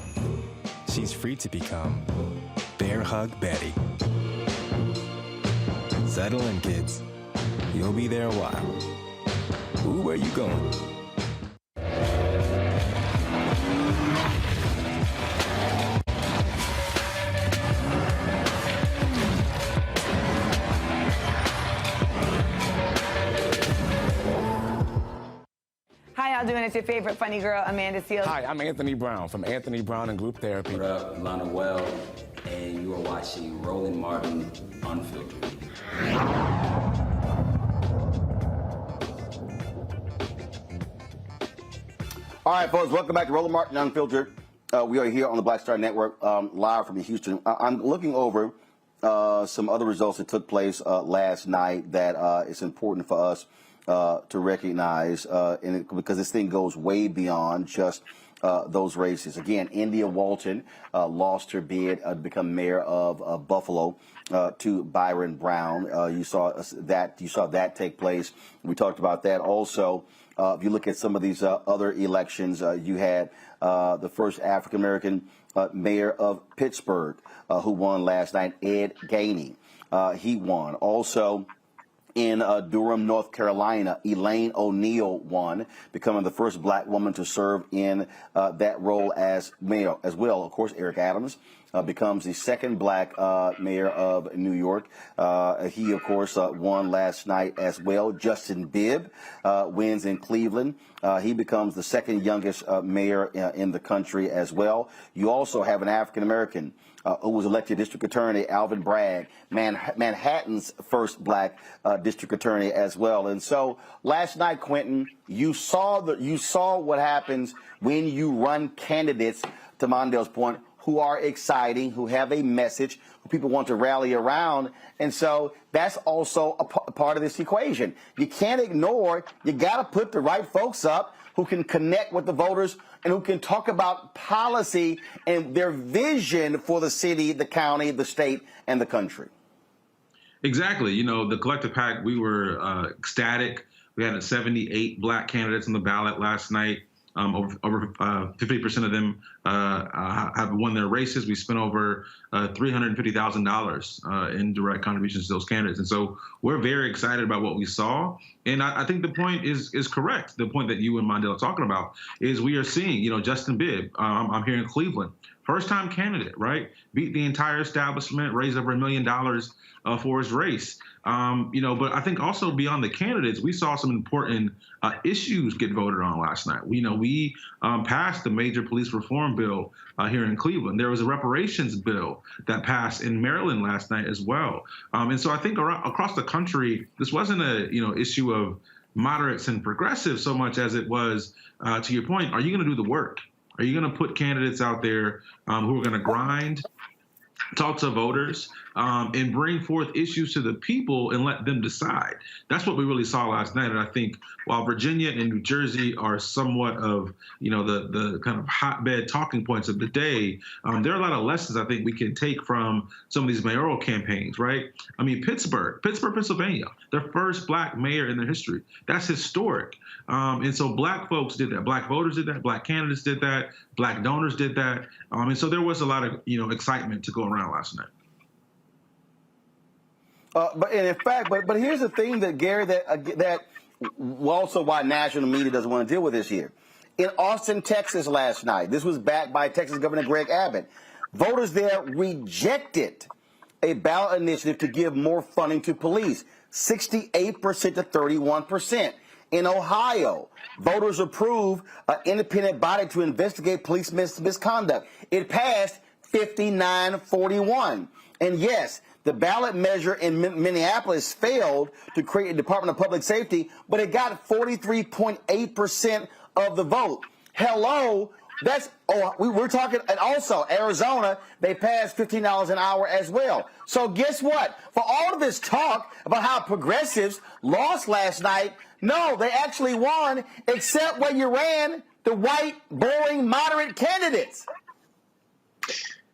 she's free to become Bear Hug Betty. Settle in, kids. You'll be there a while. Ooh, where you going? Hi, how doing? It's your favorite funny girl, Amanda Seals. Hi, I'm Anthony Brown from Anthony Brown and Group Therapy. What up, Lana Well, and you are watching Roland Martin Unfiltered. All right, folks, welcome back to Roland Martin Unfiltered. We are here on the Black Star Network, live from Houston. I'm looking over some other results that took place last night that is important for us to recognize, because this thing goes way beyond just those races. Again, India Walton lost her bid to become mayor of Buffalo to Byron Brown. You saw that take place. We talked about that also. If you look at some of these other elections, you had the first African American mayor of Pittsburgh who won last night, Ed Gainey. He won. Also, in Durham, North Carolina, Elaine O'Neill won, becoming the first black woman to serve in that role as mayor as well. Of course, Eric Adams becomes the second black mayor of New York. He, of course, won last night as well. Justin Bibb wins in Cleveland. He becomes the second youngest mayor in the country as well. You also have an African-American who was elected district attorney, Alvin Bragg, Manhattan's first black district attorney as well. And so last night, Quentin, you saw what happens when you run candidates, to Mondale's point, who are exciting, who have a message, who people want to rally around. And so that's also a part of this equation. You can't ignore, you got to put the right folks up who can connect with the voters and who can talk about policy and their vision for the city, the county, the state, and the country. Exactly. You know, the Collective PAC, we were ecstatic. We had 78 black candidates on the ballot last night. Over 50% of them have won their races. We spent over $350,000 in direct contributions to those candidates. And so we're very excited about what we saw. And I think the point is correct. The point that you and Mondale are talking about is we are seeing, you know, Justin Bibb, I'm here in Cleveland, first-time candidate, right? Beat the entire establishment, raised over $1 million for his race. You know, but I think also beyond the candidates, we saw some important issues get voted on last night. We passed the major police reform bill here in Cleveland. There was a reparations bill that passed in Maryland last night as well. And so I think across the country, this wasn't a issue of moderates and progressives so much as it was, to your point, are you going to do the work? Are you going to put candidates out there who are going to grind, talk to voters, and bring forth issues to the people and let them decide? That's what we really saw last night. And I think while Virginia and New Jersey are somewhat of, the kind of hotbed talking points of the day, there are a lot of lessons I think we can take from some of these mayoral campaigns, right? I mean, Pittsburgh, Pennsylvania, their first black mayor in their history. That's historic. And so black folks did that. Black voters did that. Black candidates did that. Black donors did that. And so there was a lot of, excitement to go around last night. But here's the thing that Gary, that also why national media doesn't want to deal with this here. In Austin, Texas last night, this was backed by Texas Governor Greg Abbott. Voters there rejected a ballot initiative to give more funding to police, 68% to 31%. In Ohio, voters approved an independent body to investigate police misconduct. It passed 59-41. And yes, the ballot measure in Minneapolis failed to create a Department of Public Safety, but it got 43.8% of the vote. Hello, we're talking, and also Arizona, they passed $15 an hour as well. So guess what? For all of this talk about how progressives lost last night, no, they actually won, except when you ran the white, boring, moderate candidates.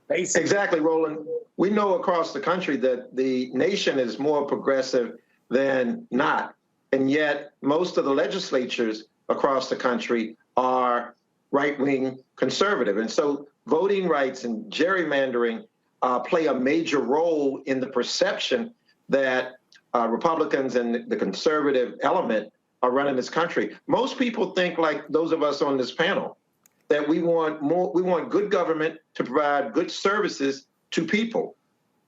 Exactly, Roland. We know across the country that the nation is more progressive than not. And yet most of the legislatures across the country are right-wing conservative. And so voting rights and gerrymandering play a major role in the perception that Republicans and the conservative element are running this country. Most people think, like those of us on this panel, that we want good government to provide good services to people.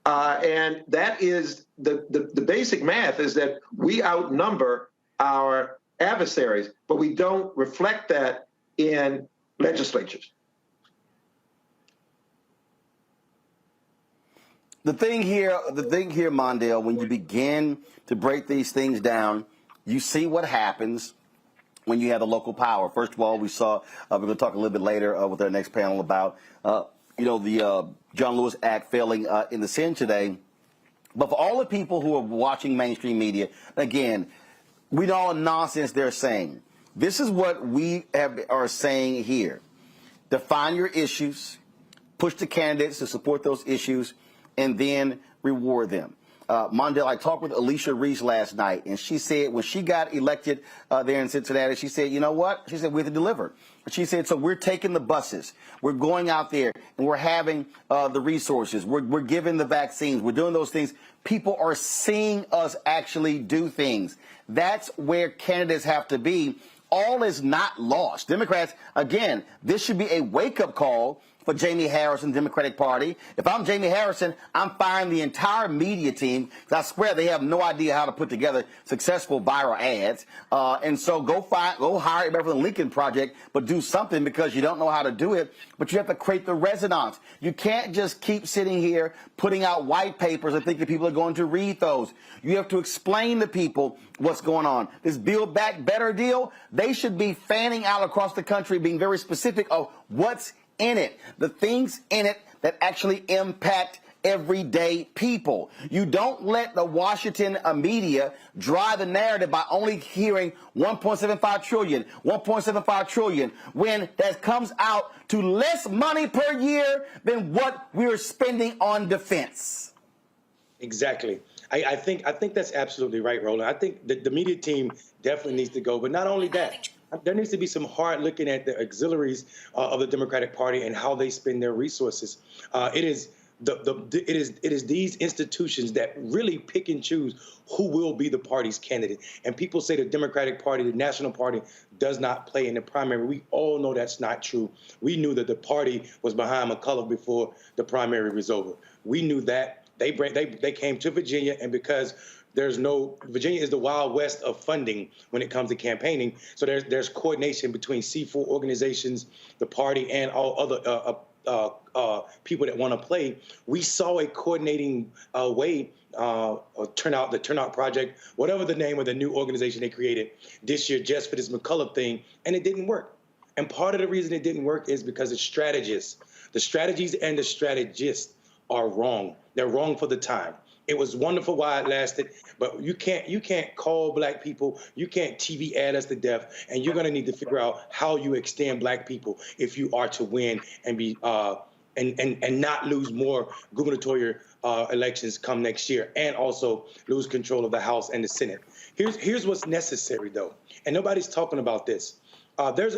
And that is the basic math, is that we outnumber our adversaries, but we don't reflect that in legislatures. The thing here, Mondale, when you begin to break these things down, you see what happens when you have the local power. First of all, we saw, we're going to talk a little bit later with our next panel about, the John Lewis Act failing in the Senate today. But for all the people who are watching mainstream media, again, we know all the nonsense they're saying. This is what we are saying here. define your issues, push the candidates to support those issues, and then reward them. Mondale, I talked with Alicia Reese last night, and she said when she got elected there in Cincinnati, she said, you know what? She said, we have to deliver. She said, so we're taking the buses. We're going out there, and we're having the resources. We're giving the vaccines. We're doing those things. People are seeing us actually do things. That's where candidates have to be. All is not lost. Democrats, again, this should be a wake-up call for Jamie Harrison, Democratic Party. If I'm Jamie Harrison, I'm firing the entire media team because I swear they have no idea how to put together successful viral ads. And so go hire everybody from the Lincoln Project, but do something because you don't know how to do it. But you have to create the resonance. You can't just keep sitting here putting out white papers and thinking people are going to read those. You have to explain to people what's going on. This Build Back Better deal, they should be fanning out across the country, being very specific of what's in it, the things in it that actually impact everyday people. You don't let the Washington media drive the narrative by only hearing 1.75 trillion, when that comes out to less money per year than what we're spending on defense. Exactly. I think that's absolutely right, Roland. I think the media team definitely needs to go, but not only that. There needs to be some hard looking at the auxiliaries of the Democratic Party and how they spend their resources. It is these institutions that really pick and choose who will be the party's candidate. And people say the Democratic Party, the National Party, does not play in the primary. We all know that's not true. We knew that the party was behind McCullough before the primary was over. We knew that. They came to Virginia, and because Virginia is the Wild West of funding when it comes to campaigning. So there's coordination between C4 organizations, the party, and all other people that want to play. We saw a coordinating way, the Turnout Project, whatever the name of the new organization they created this year just for this McCullough thing, and it didn't work. And part of the reason it didn't work is because the strategies and the strategists are wrong. They're wrong for the time. It was wonderful while it lasted, but you can't call black people, you can't TV ad us to death, and you're gonna need to figure out how you extend black people if you are to win and be and not lose more gubernatorial elections come next year, and also lose control of the House and the Senate. Here's what's necessary though, and nobody's talking about this. There's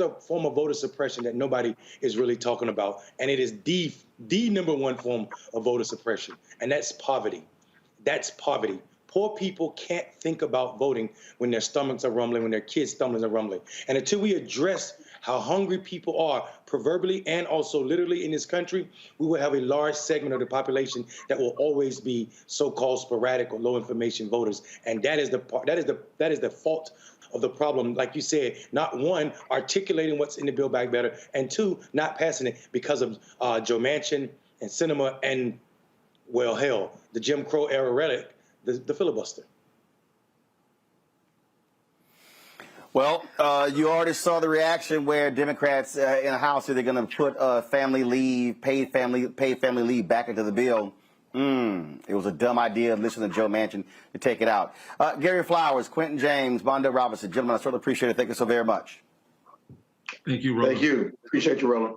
a form of voter suppression that nobody is really talking about, and it is the number one form of voter suppression, and that's poverty. That's poverty. Poor people can't think about voting when their stomachs are rumbling, when their kids' stomachs are rumbling. And until we address how hungry people are, proverbially and also literally in this country, we will have a large segment of the population that will always be so-called sporadic or low information voters, and that is the fault of the problem, like you said, not one, articulating what's in the Build Back Better, and two, not passing it because of Joe Manchin and Sinema and, well, hell, the Jim Crow era relic, the filibuster. Well, you already saw the reaction where Democrats in the House said they're going to put paid family leave back into the bill. It was a dumb idea. Listen to Joe Manchin to take it out. Gary Flowers, Quentin James, Ahmaud Robinson. Gentlemen, I certainly appreciate it. Thank you so very much. Thank you, Roland. Thank you. Appreciate you, Roland.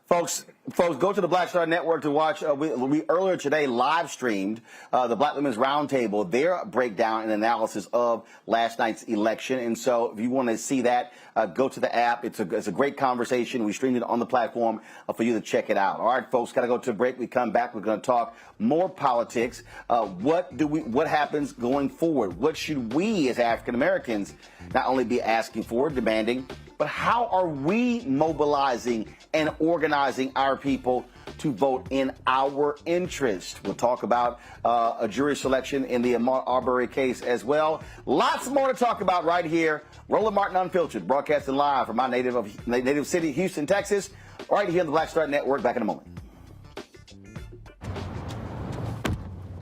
Folks, go to the Black Star Network to watch. We earlier today live streamed the Black Women's Roundtable, their breakdown and analysis of last night's election. And so if you want to see that, go to the app. It's a great conversation. We streamed it on the platform for you to check it out. All right, folks, got to go to a break. We come back. We're going to talk more politics. What happens going forward? What should we as African Americans not only be asking for, demanding, but how are we mobilizing and organizing our people to vote in our interest? We'll talk about a jury selection in the Ahmaud Arbery case as well. Lots more to talk about right here. Roland Martin Unfiltered, broadcasting live from my native city, Houston, Texas, right here on the Black Star Network. Back in a moment.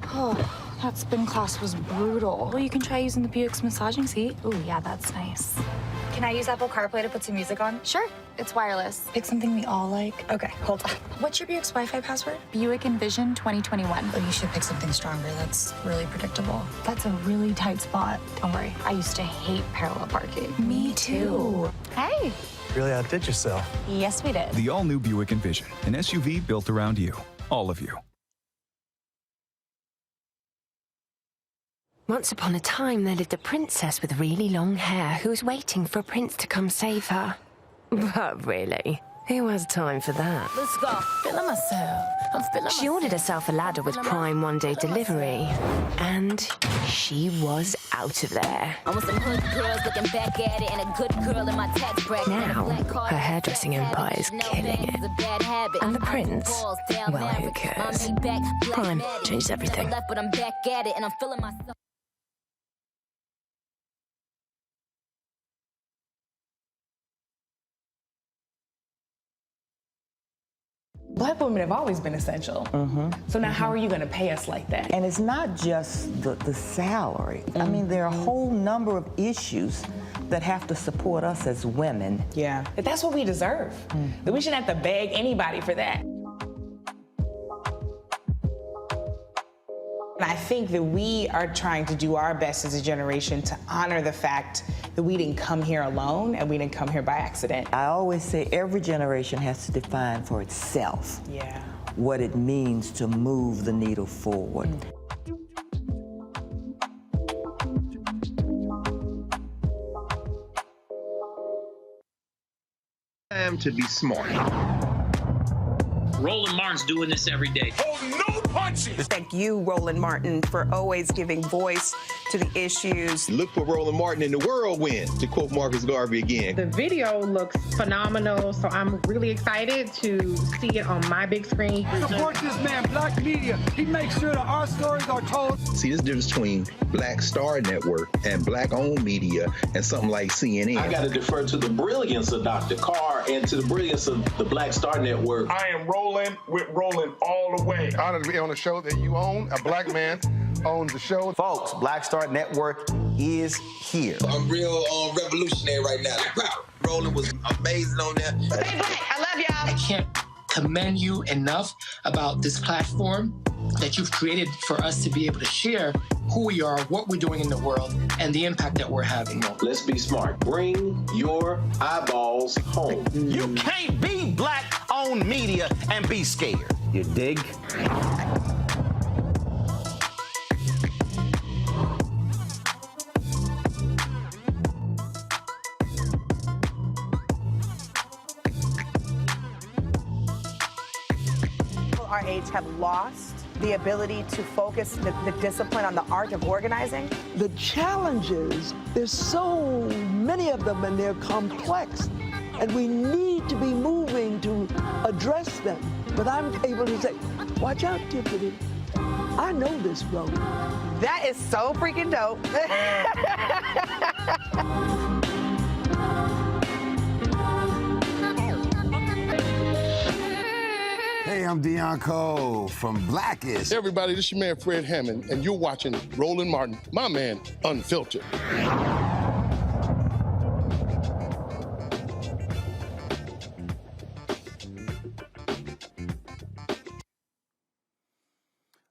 Oh, that spin class was brutal. Well, you can try using the Buick's massaging seat. Oh, yeah, that's nice. Can I use Apple CarPlay to put some music on? Sure, it's wireless. Pick something we all like. Okay, hold on. What's your Buick's Wi-Fi password? Buick Envision 2021. Oh, you should pick something stronger. That's really predictable. That's a really tight spot. Don't worry, I used to hate parallel parking. Me too. Hey. Really outdid yourself. Yes, we did. The all-new Buick Envision, an SUV built around you, all of you. Once upon a time, there lived a princess with really long hair who was waiting for a prince to come save her. But really, who has time for that? Let's go. Feeling myself. I'm feeling She ordered herself a ladder with Prime one-day delivery, and she was out of there. I want some hood girls looking back at it and a good girl in my tax bracket. Now, her hairdressing empire is killing it. And the prince, well, who cares? Prime changes everything. But I'm back at it and I'm feeling myself. Black women have always been essential. So now how are you going to pay us like that? And it's not just the salary. I mean, there are a whole number of issues that have to support us as women. Yeah, but that's what we deserve. That we shouldn't have to beg anybody for that. And I think that we are trying to do our best as a generation to honor the fact that we didn't come here alone and we didn't come here by accident. I always say every generation has to define for itself what it means to move the needle forward. Time to be smart. Roland Martin's doing this every day. Oh, no punches! Thank you, Roland Martin, for always giving voice to the issues. Look for Roland Martin in the whirlwind, to quote Marcus Garvey again. The video looks phenomenal, so I'm really excited to see it on my big screen. Support this man, Black Media. He makes sure that our stories are told. See, this difference between Black Star Network and Black-owned media and something like CNN. I got to defer to the brilliance of Dr. Carr and to the brilliance of the Black Star Network. I am Roland with Roland all the way. Honored to be on a show that you own. A black man owns the show. Folks, Black Star Network is here. I'm real revolutionary right now. Roland was amazing on there. Stay black. I love y'all. I can't commend you enough about this platform that you've created for us to be able to share who we are, what we're doing in the world, and the impact that we're having. Let's be smart. Bring your eyeballs home. You can't be Black-owned media and be scared. You dig? Our age have lost the ability to focus the discipline on the art of organizing? The challenges, there's so many of them and they're complex. And we need to be moving to address them. But I'm able to say, watch out, Tiffany. I know this road. That is so freaking dope. Hey, I'm Deion Cole from Blackish. Hey everybody, this is your man Fred Hammond, and you're watching Roland Martin, my man, Unfiltered.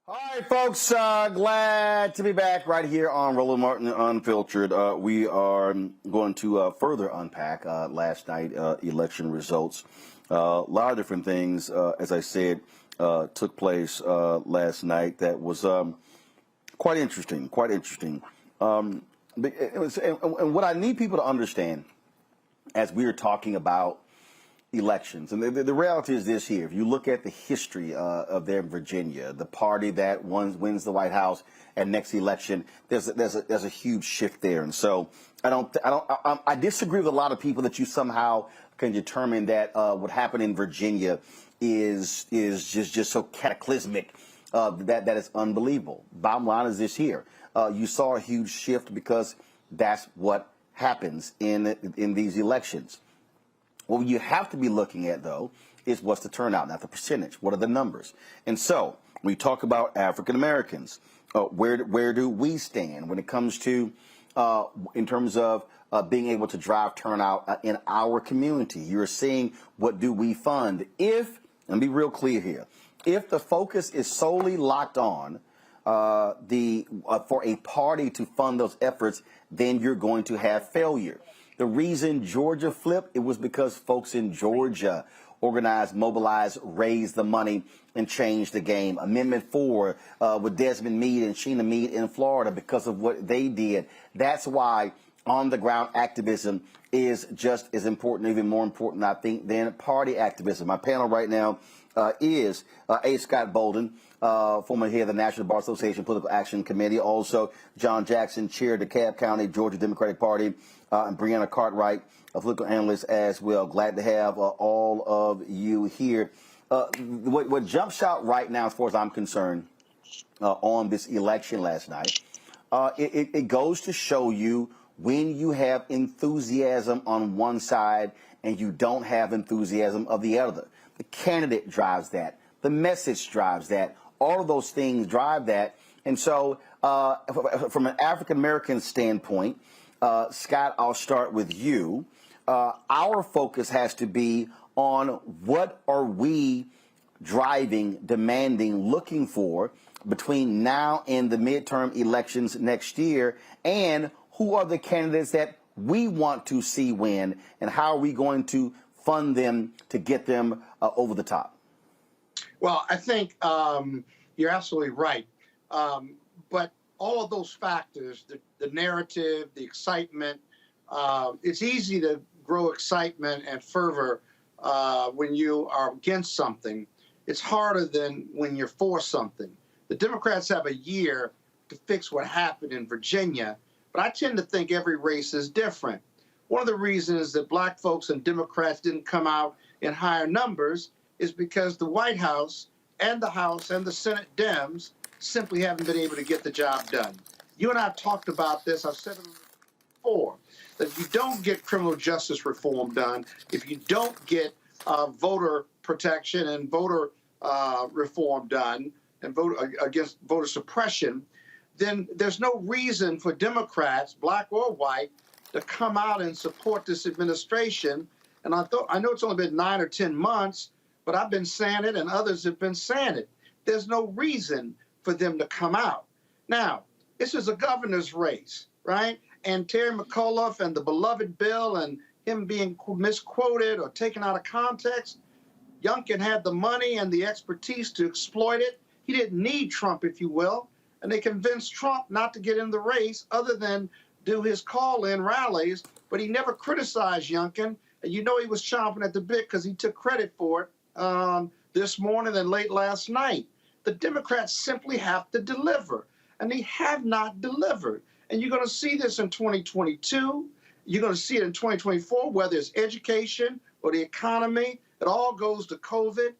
All right, folks, glad to be back right here on Roland Martin Unfiltered. We are going to further unpack last night election results. A lot of different things, as I said, took place last night that was quite interesting, and what I need people to understand as we are talking about elections, and the reality is this here. If you look at the history of there in Virginia, the party that wins the White House and next election, there's a huge shift there. And so I disagree with a lot of people that you somehow can determine that what happened in Virginia is just so cataclysmic that is unbelievable. Bottom line is this here. You saw a huge shift because that's what happens in these elections. What you have to be looking at, though, is what's the turnout, not the percentage. What are the numbers? And so when we talk about African Americans, where do we stand when it comes to in terms of being able to drive turnout in our community. You're seeing what do we fund. If, and be real clear here, if the focus is solely locked on for a party to fund those efforts, then you're going to have failure. The reason Georgia flipped, it was because folks in Georgia organized, mobilized, raised the money, and changed the game. Amendment 4 with Desmond Meade and Sheena Meade in Florida because of what they did. That's why on-the-ground activism is just as important, even more important, I think, than party activism. My panel right now is A. Scott Bolden, former head of the National Bar Association Political Action Committee, also John Jackson, chair of the DeKalb County Georgia Democratic Party, and Brianna Cartwright, a political analyst as well. Glad to have all of you here. What jumps out right now, as far as I'm concerned, on this election last night, it goes to show you when you have enthusiasm on one side and you don't have enthusiasm of the other. The candidate drives that. The message drives that. All of those things drive that. And so from an African-American standpoint, Scott, I'll start with you. Our focus has to be on what are we driving, demanding, looking for between now and the midterm elections next year, and who are the candidates that we want to see win, and how are we going to fund them to get them over the top? Well, I think you're absolutely right. But all of those factors, the narrative, the excitement, it's easy to grow excitement and fervor when you are against something. It's harder than when you're for something. The Democrats have a year to fix what happened in Virginia, but I tend to think every race is different. One of the reasons that black folks and Democrats didn't come out in higher numbers is because the White House and the Senate Dems simply haven't been able to get the job done. You and I have talked about this. I've said it before, that if you don't get criminal justice reform done, if you don't get voter protection and voter reform done and vote against voter suppression, then there's no reason for Democrats, black or white, to come out and support this administration. And I know it's only been 9 or 10 months, but I've been saying it and others have been saying it. There's no reason for them to come out. Now, this is a governor's race, right? And Terry McAuliffe and the beloved bill and him being misquoted or taken out of context, Youngkin had the money and the expertise to exploit it. He didn't need Trump, if you will. And they convinced Trump not to get in the race other than do his call-in rallies, but he never criticized Youngkin. And you know he was chomping at the bit because he took credit for it this morning and late last night. The Democrats simply have to deliver, and they have not delivered. And you're going to see this in 2022. You're going to see it in 2024, whether it's education or the economy. It all goes to COVID.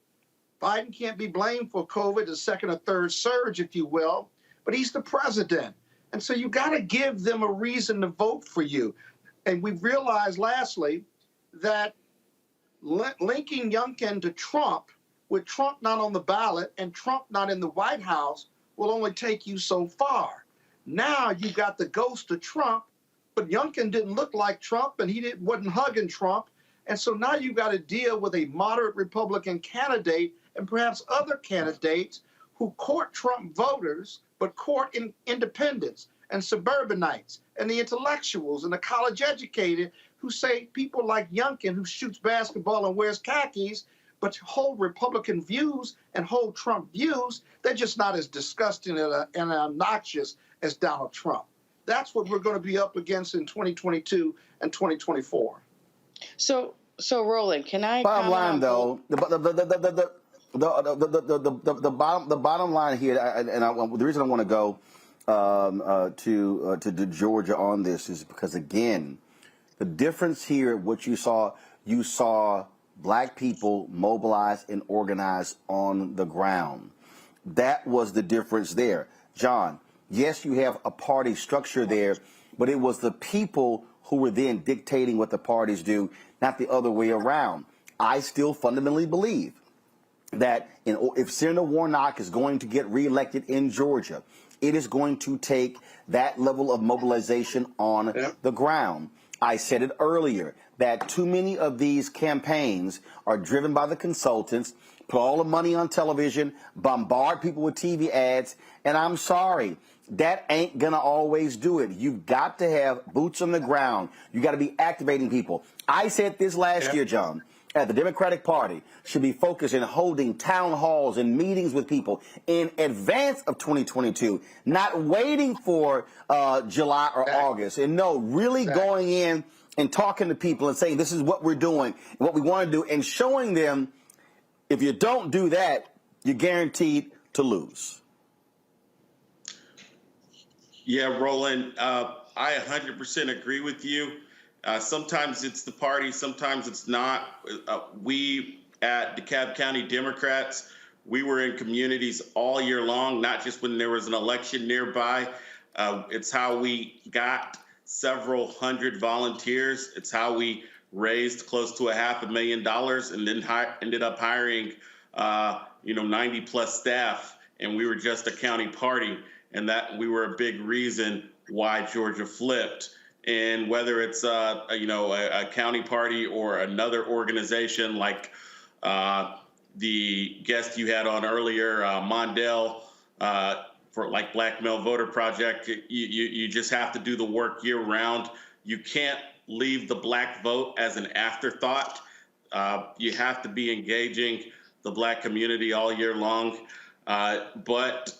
Biden can't be blamed for COVID, the second or third surge, if you will, but he's the president. And so you got to give them a reason to vote for you. And we've realized, lastly, that linking Youngkin to Trump, with Trump not on the ballot and Trump not in the White House, will only take you so far. Now you got the ghost of Trump, but Youngkin didn't look like Trump and he wasn't hugging Trump. And so now you've got to deal with a moderate Republican candidate and perhaps other candidates who court Trump voters, but court independents and suburbanites and the intellectuals and the college educated who say people like Youngkin, who shoots basketball and wears khakis, but hold Republican views and hold Trump views, they're just not as disgusting and obnoxious as Donald Trump. That's what we're going to be up against in 2022 and 2024. So Roland, can I? Bottom line, though, the bottom line here, and the reason I want to go to Georgia on this is because, again, the difference here, what you saw black people mobilize and organize on the ground. That was the difference there. John, yes, you have a party structure there, but it was the people who were then dictating what the parties do, not the other way around. I still fundamentally believe that if Senator Warnock is going to get reelected in Georgia, it is going to take that level of mobilization on the ground. I said it earlier that too many of these campaigns are driven by the consultants, put all the money on television, bombard people with TV ads, and I'm sorry, that ain't gonna always do it. You've got to have boots on the ground. You got to be activating people. I said this last year, John, the Democratic Party should be focused in holding town halls and meetings with people in advance of 2022, not waiting for July or August. And no, really going in and talking to people and saying this is what we're doing, what we want to do, and showing them if you don't do that, you're guaranteed to lose. Yeah, Roland, I 100% agree with you. Sometimes it's the party, sometimes it's not. We at DeKalb County Democrats, we were in communities all year long, not just when there was an election nearby. It's how we got several hundred volunteers. It's how we raised close to $500,000 and then ended up hiring, 90 plus staff. And we were just a county party. And that we were a big reason why Georgia flipped. And whether it's a county party or another organization like the guest you had on earlier, Mondale, for like Black Male Voter Project, you just have to do the work year round. You can't leave the black vote as an afterthought. You have to be engaging the black community all year long. But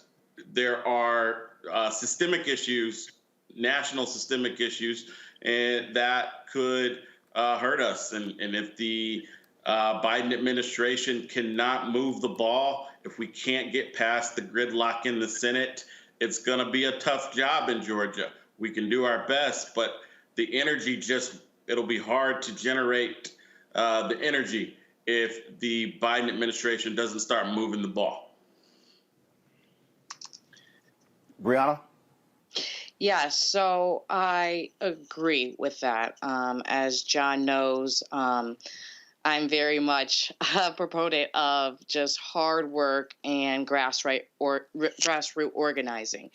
there are systemic issues, national systemic issues, and that could hurt us. And if the Biden administration cannot move the ball, if we can't get past the gridlock in the Senate, it's going to be a tough job in Georgia. We can do our best, but the energy it'll be hard to generate the energy if the Biden administration doesn't start moving the ball. Brianna? Yeah, so I agree with that. As John knows, I'm very much a proponent of just hard work and grassroots organizing.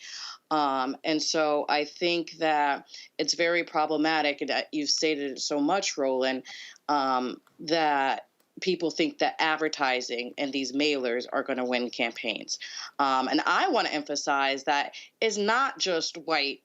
And so I think that it's very problematic, and you've stated it so much, Roland, that people think that advertising and these mailers are going to win campaigns. And I want to emphasize that it's not just white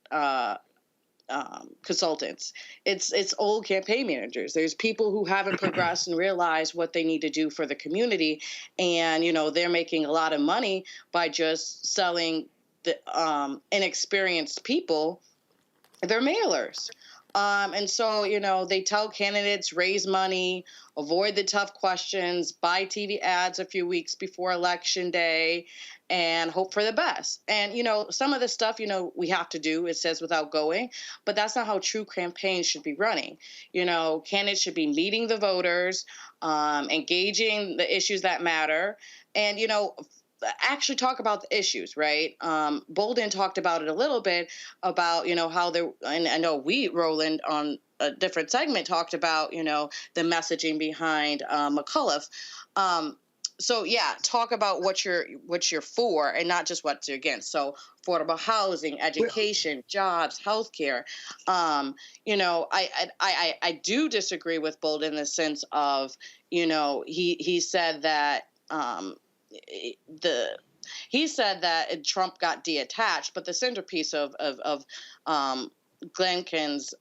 consultants. It's old campaign managers. There's people who haven't progressed and realized what they need to do for the community. And, they're making a lot of money by just selling the inexperienced people their mailers. And so, they tell candidates, raise money, avoid the tough questions, buy TV ads a few weeks before Election Day, and hope for the best. And, some of the stuff, we have to do, it says without going, but that's not how true campaigns should be running. Candidates should be meeting the voters, engaging the issues that matter, and, actually talk about the issues, right? Bolden talked about it a little bit about, how there, and I know we, Roland, on a different segment talked about, the messaging behind McAuliffe. So yeah, talk about what you're for and not just what you're against. So affordable housing, education, jobs, healthcare. I do disagree with Bolden in the sense of, he said that he said that Trump got detached, but the centerpiece of Glenkin's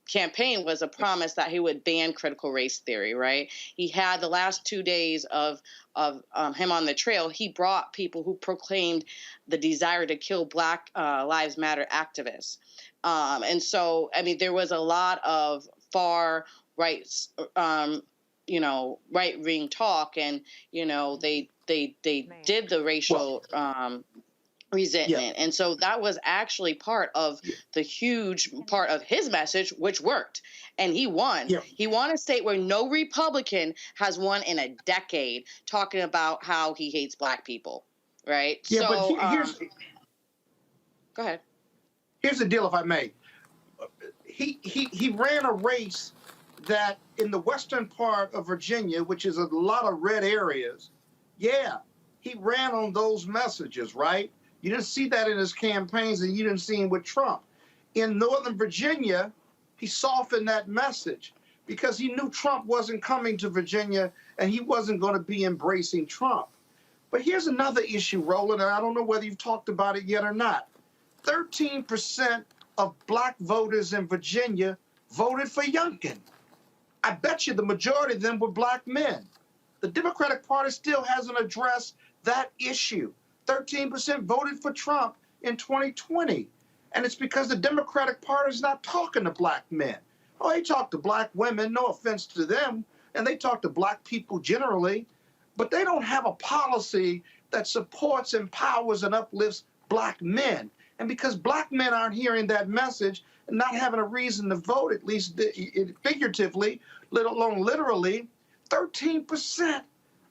campaign was a promise that he would ban critical race theory, right? He had the last 2 days of him on the trail. He brought people who proclaimed the desire to kill Black Lives Matter activists. And so, there was a lot of far right, right-wing talk, and, they did the racial resentment. Yeah. And so that was actually part of the huge part of his message, which worked. And he won. Yeah. He won a state where no Republican has won in a decade, talking about how he hates Black people, right? Yeah, so, but here's... Go ahead. Here's the deal, if I may. He ran a race that in the western part of Virginia, which is a lot of red areas, he ran on those messages, right? You didn't see that in his campaigns, and you didn't see him with Trump. In Northern Virginia, he softened that message because he knew Trump wasn't coming to Virginia and he wasn't going to be embracing Trump. But here's another issue, Roland, and I don't know whether you've talked about it yet or not. 13% of black voters in Virginia voted for Youngkin. I bet you the majority of them were black men. The Democratic Party still hasn't addressed that issue. 13% voted for Trump in 2020. And it's because the Democratic Party is not talking to black men. Oh, they talk to black women, no offense to them, and they talk to black people generally, but they don't have a policy that supports, empowers, and uplifts black men. And because black men aren't hearing that message and not having a reason to vote, at least figuratively, let alone literally, 13%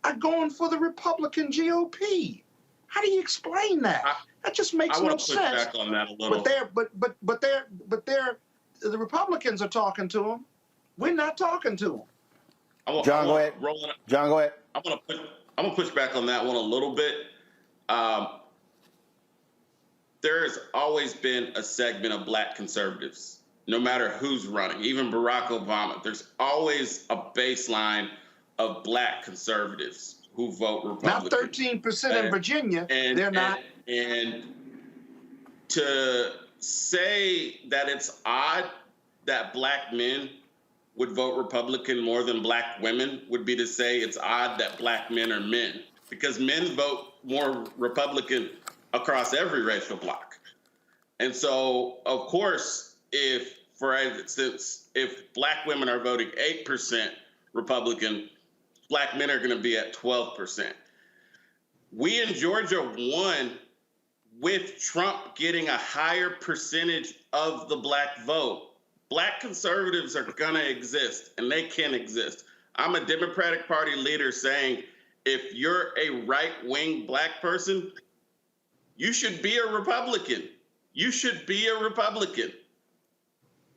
are going for the Republican GOP. How do you explain that? That just makes no sense. I want to push back on that a little. But the Republicans are talking to them. We're not talking to them. John, go ahead. Roland, John, go ahead. I'm gonna push back on that one a little bit. There has always been a segment of black conservatives, no matter who's running, even Barack Obama. There's always a baseline of black conservatives who vote Republican. Not 13% in Virginia. They're not. And to say that it's odd that black men would vote Republican more than black women would be to say it's odd that black men are men, because men vote more Republican across every racial bloc. And so, of course, if, for instance, if black women are voting 8% Republican, black men are going to be at 12%. We in Georgia won with Trump getting a higher percentage of the black vote. Black conservatives are going to exist, and they can exist. I'm a Democratic Party leader saying, if you're a right-wing black person, you should be a Republican. You should be a Republican.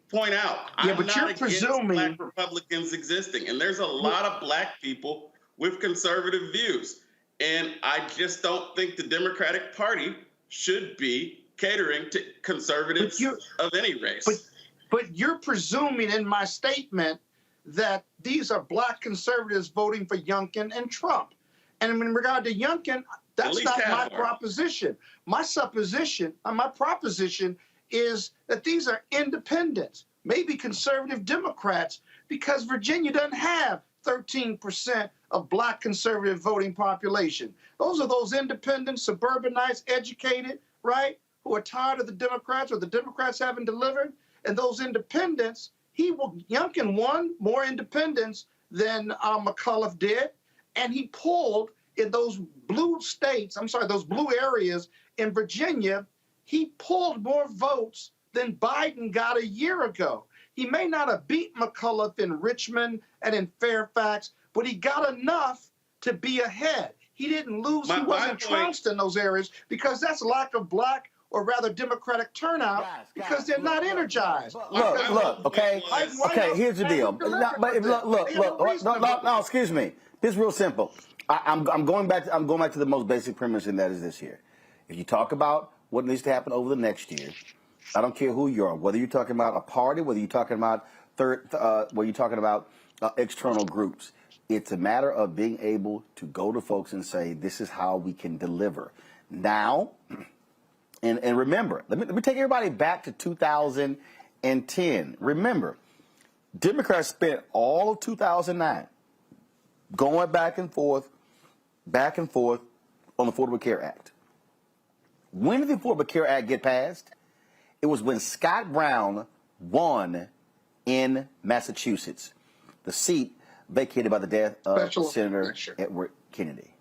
Point out, yeah, I'm but not you're against presuming black Republicans existing, and there's a lot of black people with conservative views. And I just don't think the Democratic Party should be catering to conservatives of any race. But you're presuming in my statement that these are black conservatives voting for Youngkin and Trump. And in regard to Youngkin, that's not my proposition. My supposition, my proposition is that these are independents, maybe conservative Democrats, because Virginia doesn't have 13% of black conservative voting population. Those are those independents, suburbanites, educated, right, who are tired of the Democrats or the Democrats haven't delivered. And those independents, Youngkin won more independents than McAuliffe did, and he pulled in those blue states, those blue areas in Virginia, he pulled more votes than Biden got a year ago. He may not have beat McAuliffe in Richmond and in Fairfax, but he got enough to be ahead. He didn't lose. He wasn't trounced in those areas because that's lack of black, or rather Democratic turnout, because they're not energized. Look, okay, here's the deal. No, excuse me. This is real simple. I'm going back to the most basic premise, and that is this here. If you talk about what needs to happen over the next year, I don't care who you are, whether you're talking about a party, whether you're talking about external groups. It's a matter of being able to go to folks and say, this is how we can deliver. Now, and remember, let me take everybody back to 2010. Remember, Democrats spent all of 2009 going back and forth on the Affordable Care Act. When did the Affordable Care Act get passed? It was when Scott Brown won in Massachusetts, the seat vacated by the death of Senator Edward Kennedy.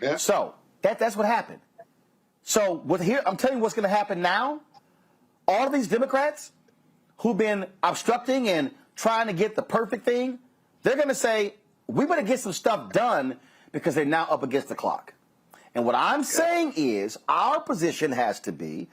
Yeah. So that's what happened. So I'm telling you what's going to happen now. All of these Democrats who've been obstructing and trying to get the perfect thing, they're going to say, we better get some stuff done because they're now up against the clock. And what I'm saying is our position has to be,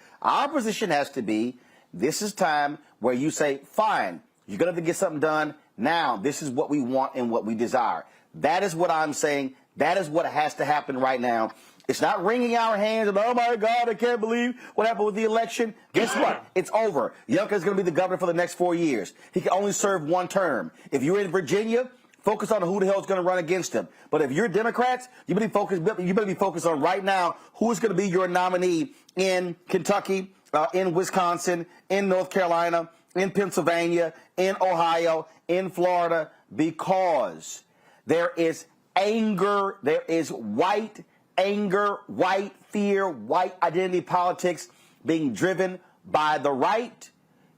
this is time where you say, fine, you're going to have to get something done. Now, this is what we want and what we desire. That is what I'm saying. That is what has to happen right now. It's not wringing our hands and, oh my God, I can't believe what happened with the election. Guess what? It's over. Youngkin's going to be the governor for the next 4 years. He can only serve one term. If you're in Virginia, focus on who the hell is going to run against him. But if you're Democrats, you better be focused on right now who is going to be your nominee in Kentucky, in Wisconsin, in North Carolina, in Pennsylvania, in Ohio, in Florida, because there is anger, there is white anger, white fear, white identity politics being driven by the right.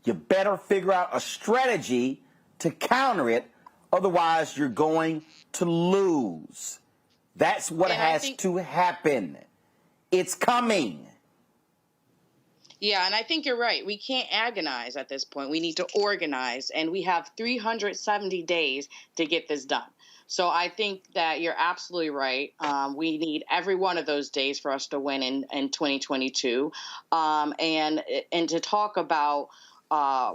You better figure out a strategy to counter it. Otherwise, you're going to lose. That's what has to happen. It's coming. Yeah, and I think you're right. We can't agonize at this point. We need to organize, and we have 370 days to get this done. So I think that you're absolutely right. We need every one of those days for us to win in 2022. And to talk about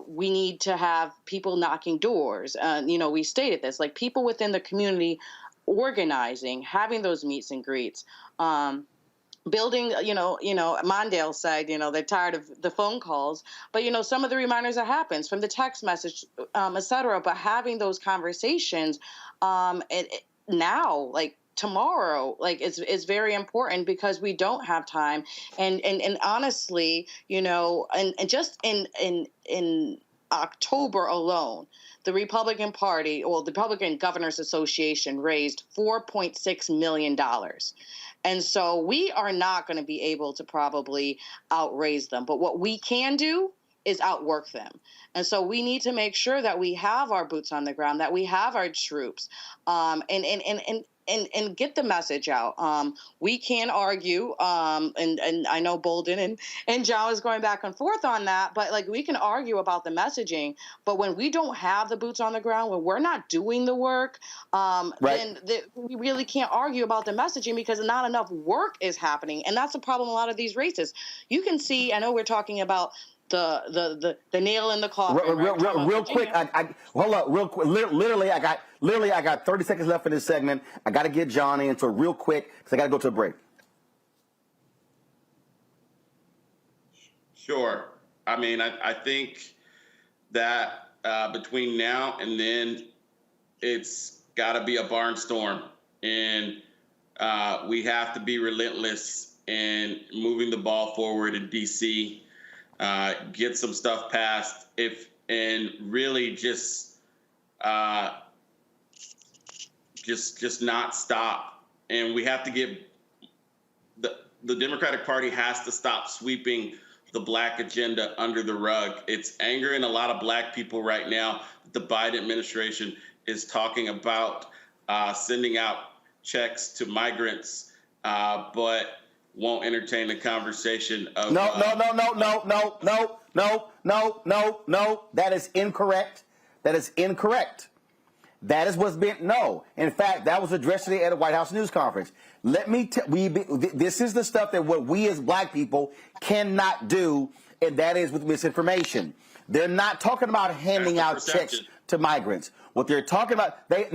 we need to have people knocking doors. We stated this, like people within the community organizing, having those meets and greets. Building, Mondale said, they're tired of the phone calls, but, some of the reminders that happens from the text message, et cetera, but having those conversations now, like tomorrow, like it's very important because we don't have time. And honestly, and just in October alone, the Republican Party, the Republican Governors Association raised $4.6 million. And so we are not going to be able to probably outraise them. But what we can do is outwork them. And so we need to make sure that we have our boots on the ground, that we have our troops, and get the message out. We can argue, and I know Bolden and John was going back and forth on that, but like we can argue about the messaging. But when we don't have the boots on the ground, when we're not doing the work, then we really can't argue about the messaging because not enough work is happening. And that's the problem in a lot of these races. You can see, I know we're talking about the nail in the coffin. Real quick, hold up, real quick. Literally, I got 30 seconds left in this segment. I got to get John in, so real quick, because I got to go to a break. Sure. I mean, I think that between now and then, it's got to be a barnstorm, and we have to be relentless in moving the ball forward in D.C., get some stuff passed, and really just not stop. And we have to get the Democratic Party has to stop sweeping the black agenda under the rug. It's angering a lot of black people right now. The Biden administration is talking about sending out checks to migrants, but won't entertain the conversation of No. That is incorrect. That is incorrect. That is what's been In fact, that was addressed today at a White House news conference. Let me this is the stuff that what we as black people cannot do, and that is with misinformation. They're not talking about handing out checks to migrants. What they're talking about, we've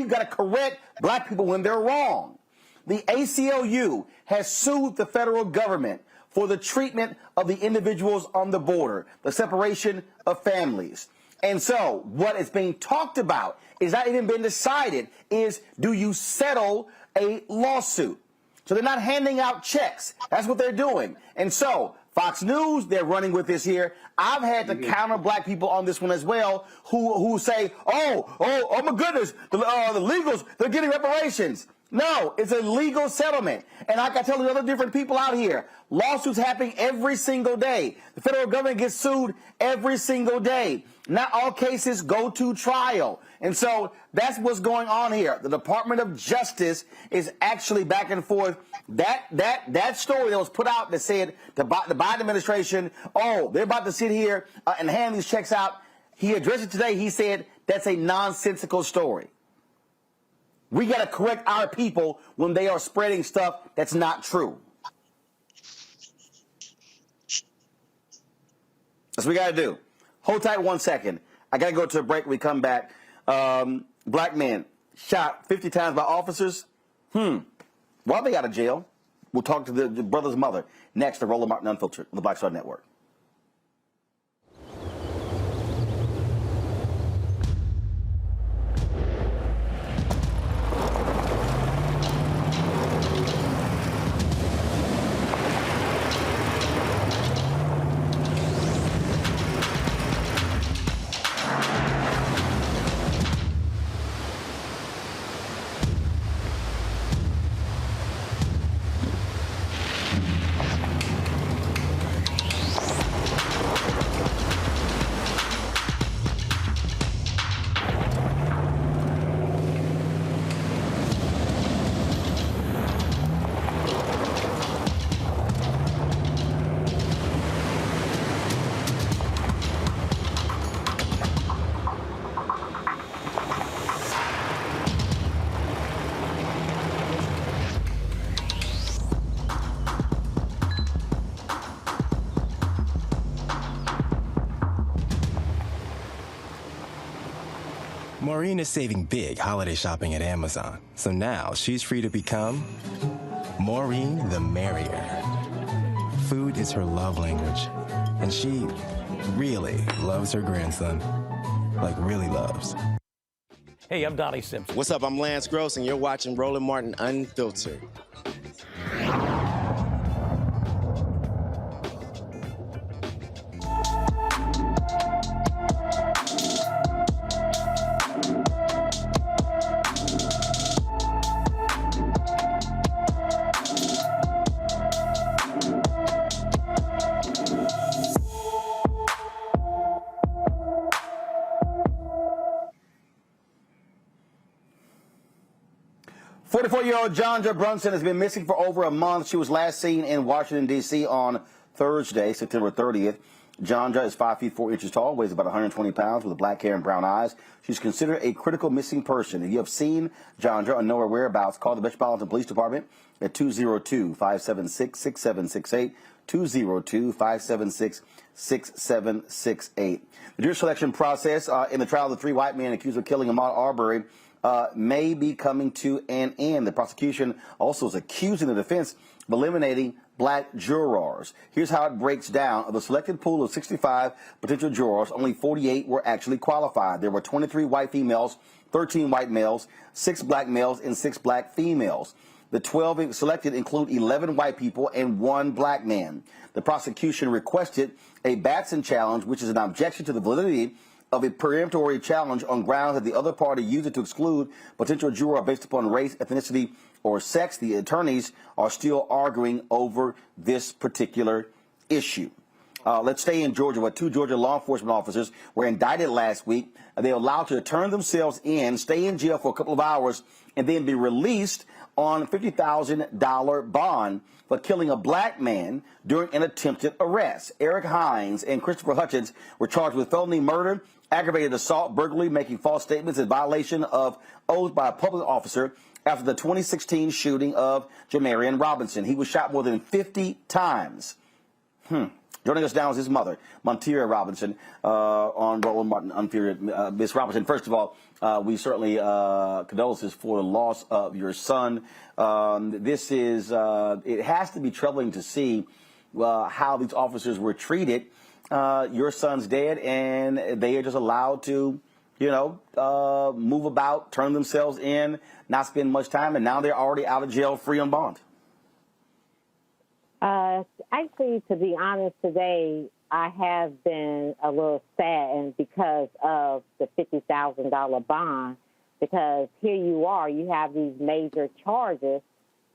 got to correct black people when they're wrong. The ACLU has sued the federal government for the treatment of the individuals on the border, the separation of families. And so what is being talked about is not even been decided is, do you settle a lawsuit? So they're not handing out checks. That's what they're doing. And so Fox News, they're running with this here. I've had to counter black people on this one as well, who say, oh my goodness, the legals, they're getting reparations. No, it's a legal settlement. And like I tell the other different people out here, lawsuits happening every single day. The federal government gets sued every single day. Not all cases go to trial. And so that's what's going on here. The Department of Justice is actually back and forth. That story that was put out that said the Biden administration, they're about to sit here and hand these checks out. He addressed it today. He said that's a nonsensical story. We got to correct our people when they are spreading stuff that's not true. That's what we got to do. Hold tight 1 second. I got to go to a break. We come back. Black man shot 50 times by officers. while they out of jail. We'll talk to the brother's mother next to Roland Martin Unfiltered on the Black Star Network. Maureen is saving big holiday shopping at Amazon, so now she's free to become Maureen the Merrier. Food is her love language, and she really loves her grandson. Like, really loves. Hey, I'm Donnie Simpson. What's up? I'm Lance Gross, and you're watching Roland Martin Unfiltered. 44-year-old Janja Brunson has been missing for over a month. She was last seen in Washington, D.C. on Thursday, September 30th. Janja is 5 feet 4 inches tall, weighs about 120 pounds, with black hair and brown eyes. She's considered a critical missing person. If you have seen Janja or know her whereabouts, call the Metropolitan Police Department at 202-576-6768, 202-576-6768. The jury selection process in the trial of the 3 white men accused of killing Ahmaud Arbery may be coming to an end. The prosecution also is accusing the defense of eliminating black jurors. Here's how it breaks down. Of the selected pool of 65 potential jurors, only 48 were actually qualified. There were 23 white females, 13 white males, 6 black males, and 6 black females. The 12 selected include 11 white people and 1 black man. The prosecution requested a Batson challenge, which is an objection to the validity of a peremptory challenge on grounds that the other party used it to exclude potential juror based upon race, ethnicity, or sex. The attorneys are still arguing over this particular issue. Let's stay in Georgia, where 2 Georgia law enforcement officers were indicted last week. They were allowed to turn themselves in, stay in jail for a couple of hours, and then be released on $50,000 bond for killing a black man during an attempted arrest. Eric Hines and Christopher Hutchins were charged with felony murder, aggravated assault, burglary, making false statements in violation of oath by a public officer after the 2016 shooting of Jamarion Robinson. He was shot more than 50 times. Joining us now is his mother, Monteria Robinson, on Roland Martin Unfiltered. Ms. Robinson, first of all, we certainly condolences for the loss of your son. This is, it has to be troubling to see how these officers were treated. Your son's dead, and they are just allowed to, move about, turn themselves in, not spend much time, and now they're already out of jail, free on bond. Actually, to be honest, today I have been a little saddened because of the $50,000 bond, because here you are, you have these major charges,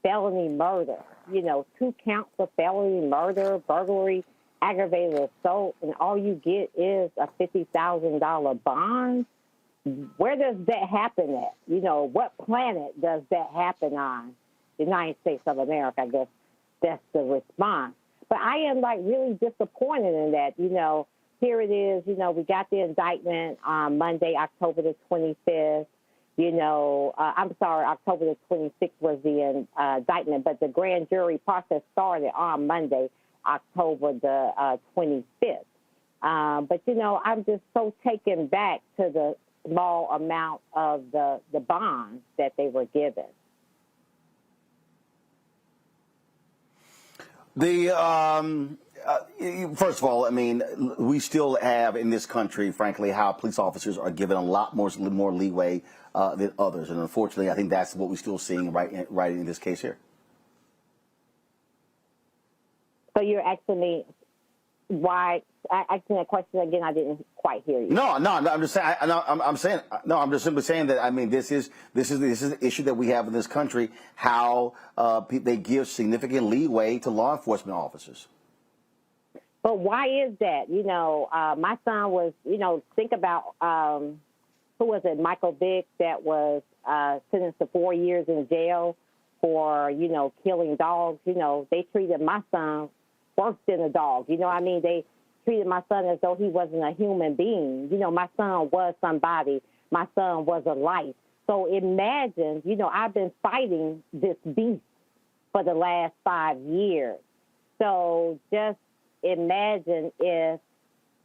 felony murder, 2 counts of felony murder, burglary, aggravated assault, and all you get is a $50,000 bond. Where does that happen at? What planet does that happen on? The United States of America, I guess that's the response. But I am really disappointed in that. Here it is, we got the indictment on Monday, October the 25th. I'm sorry, October the 26th was the indictment, but the grand jury process started on Monday, October the 25th. But, I'm just so taken back to the small amount of the bonds that they were given. First of all, I mean, we still have in this country, frankly, how police officers are given a lot more leeway than others, and unfortunately, I think that's what we're still seeing right in this case here. So you're asking me why? Asking that question again, I didn't quite hear you. No. I'm just saying. I'm just simply saying that. I mean, this is an issue that we have in this country. How they give significant leeway to law enforcement officers. But why is that? You know, my son was. You know, think about who was it? Michael Vick, that was sentenced to 4 years in jail for killing dogs. You know, they treated my son worse than a dog. You know what I mean? They treated my son as though he wasn't a human being. You know, my son was somebody. My son was a life. So imagine, I've been fighting this beast for the last 5 years. So just imagine if,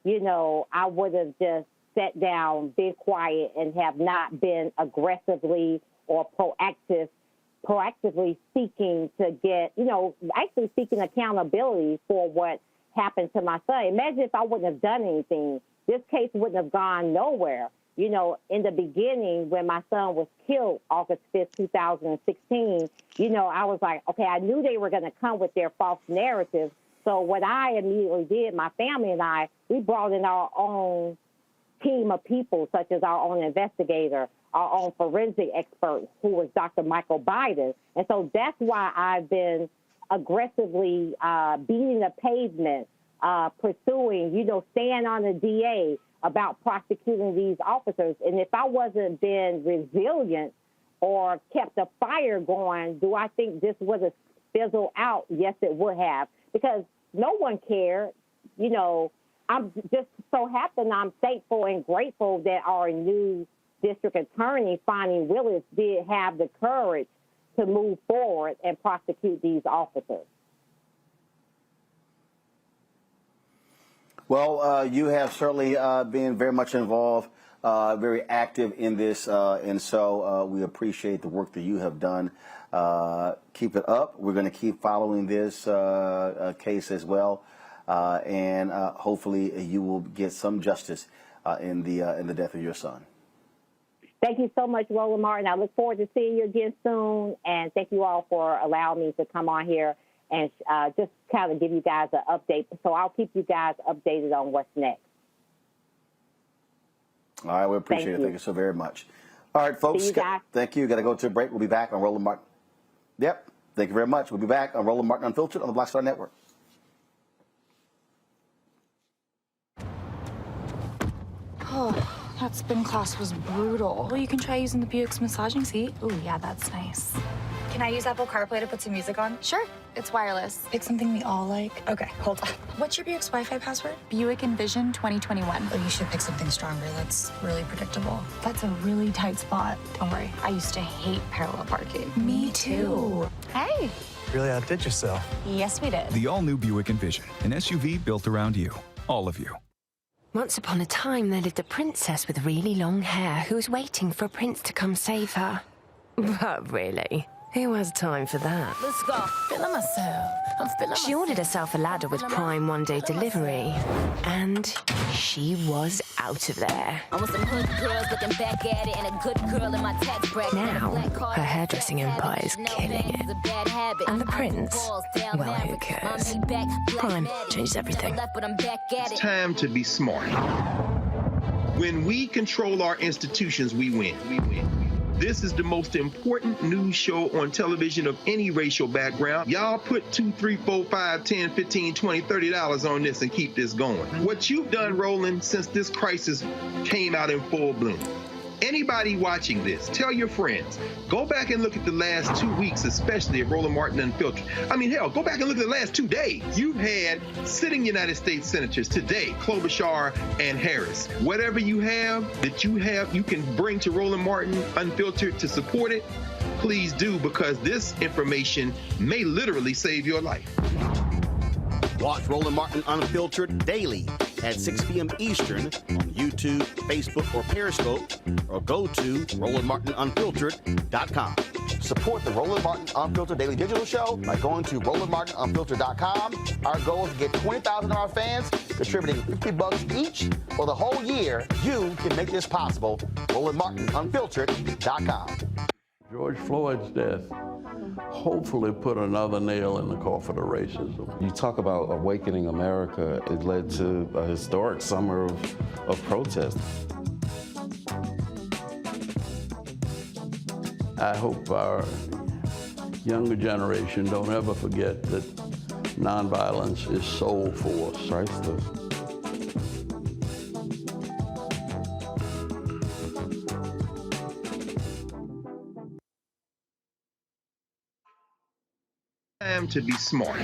I would have just sat down, been quiet, and have not been aggressively or proactively seeking to get, actually seeking accountability for what happened to my son. Imagine if I wouldn't have done anything. This case wouldn't have gone nowhere. In the beginning, when my son was killed August 5th, 2016, I was like, okay, I knew they were going to come with their false narrative. So what I immediately did, my family and I, we brought in our own team of people, such as our own investigator, our own forensic expert, who was Dr. Michael Biden. And so that's why I've been aggressively beating the pavement, pursuing, staying on the DA about prosecuting these officers. And if I wasn't been resilient or kept the fire going, do I think this would have fizzled out? Yes, it would have, because no one cared. I'm just so happy, and I'm thankful and grateful that our new district attorney, Fonnie Willis, did have the courage to move forward and prosecute these officers. Well, you have certainly been very much involved, very active in this, and so we appreciate the work that you have done. Keep it up. We're going to keep following this case as well, and hopefully you will get some justice in the death of your son. Thank you so much, Roland Martin. I look forward to seeing you again soon, and thank you all for allowing me to come on here and just kind of give you guys an update. So I'll keep you guys updated on what's next. All right, we appreciate it. Thank you so very much. All right, folks. Thank you. Got to go to a break. We'll be back on Roland Martin. Yep. Thank you very much. We'll be back on Roland Martin Unfiltered on the Black Star Network. Oh, that spin class was brutal. Well, you can try using the Buick's massaging seat. Ooh, yeah, that's nice. Can I use Apple CarPlay to put some music on? Sure. It's wireless. Pick something we all like. Okay, hold on. What's your Buick's Wi-Fi password? Buick Envision 2021. Oh, you should pick something stronger. That's really predictable. That's a really tight spot. Don't worry. I used to hate parallel parking. Me too. Hey. Really outdid yourself. Yes, we did. The all-new Buick Envision, an SUV built around you. All of you. Once upon a time, there lived a princess with really long hair who was waiting for a prince to come save her. But really, who has time for that? Let's go. Feeling myself. I'm feeling She ordered herself a ladder with Prime one-day delivery, and she was out of there. I want some hood girls looking back at it and a good girl in my tax bracket. Now, her hairdressing empire is killing it. And the prince, well, who cares? Prime changes everything. It's time to be smart. When we control our institutions, we win. This is the most important news show on television of any racial background. Y'all put $2, $3, $4, $5, $10, $15, $20, $30 on this and keep this going. What you've done, Roland, since this crisis came out in full bloom. Anybody watching this, tell your friends, go back and look at the last 2 weeks, especially of Roland Martin Unfiltered. I mean, hell, go back and look at the last 2 days. You've had sitting United States senators today, Klobuchar and Harris. Whatever you have that you can bring to Roland Martin Unfiltered to support it, please do, because this information may literally save your life. Watch Roland Martin Unfiltered daily at 6 p.m. Eastern on YouTube, Facebook, or Periscope, or go to RolandMartinUnfiltered.com. Support the Roland Martin Unfiltered Daily Digital Show by going to RolandMartinUnfiltered.com. Our goal is to get 20,000 of our fans contributing $50 each for the whole year. You can make this possible. RolandMartinUnfiltered.com. George Floyd's death hopefully put another nail in the coffin of racism. You talk about awakening America. It led to a historic summer of protest. I hope our younger generation don't ever forget that nonviolence is soul force. Priceless. Time to be smart.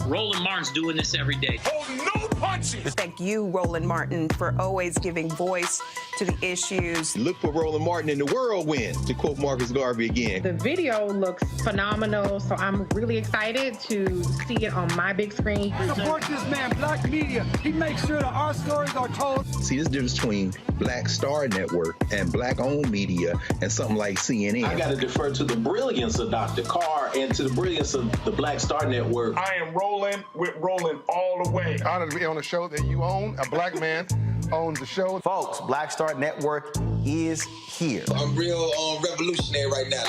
Roland Martin's doing this every day. Oh, no punches! Thank you, Roland Martin, for always giving voice to the issues. Look for Roland Martin in the whirlwind, to quote Marcus Garvey again. The video looks phenomenal, so I'm really excited to see it on my big screen. Support this man, Black Media. He makes sure that our stories are told. See, this difference between Black Star Network and Black-owned media and something like CNN. I got to defer to the brilliance of Dr. Carr and to the brilliance of the Black Star Network. I am rolling with Roland all the way. Honored to be on a show that you own. A black man owns the show. Folks, Black Star Network is here. I'm real revolutionary right now.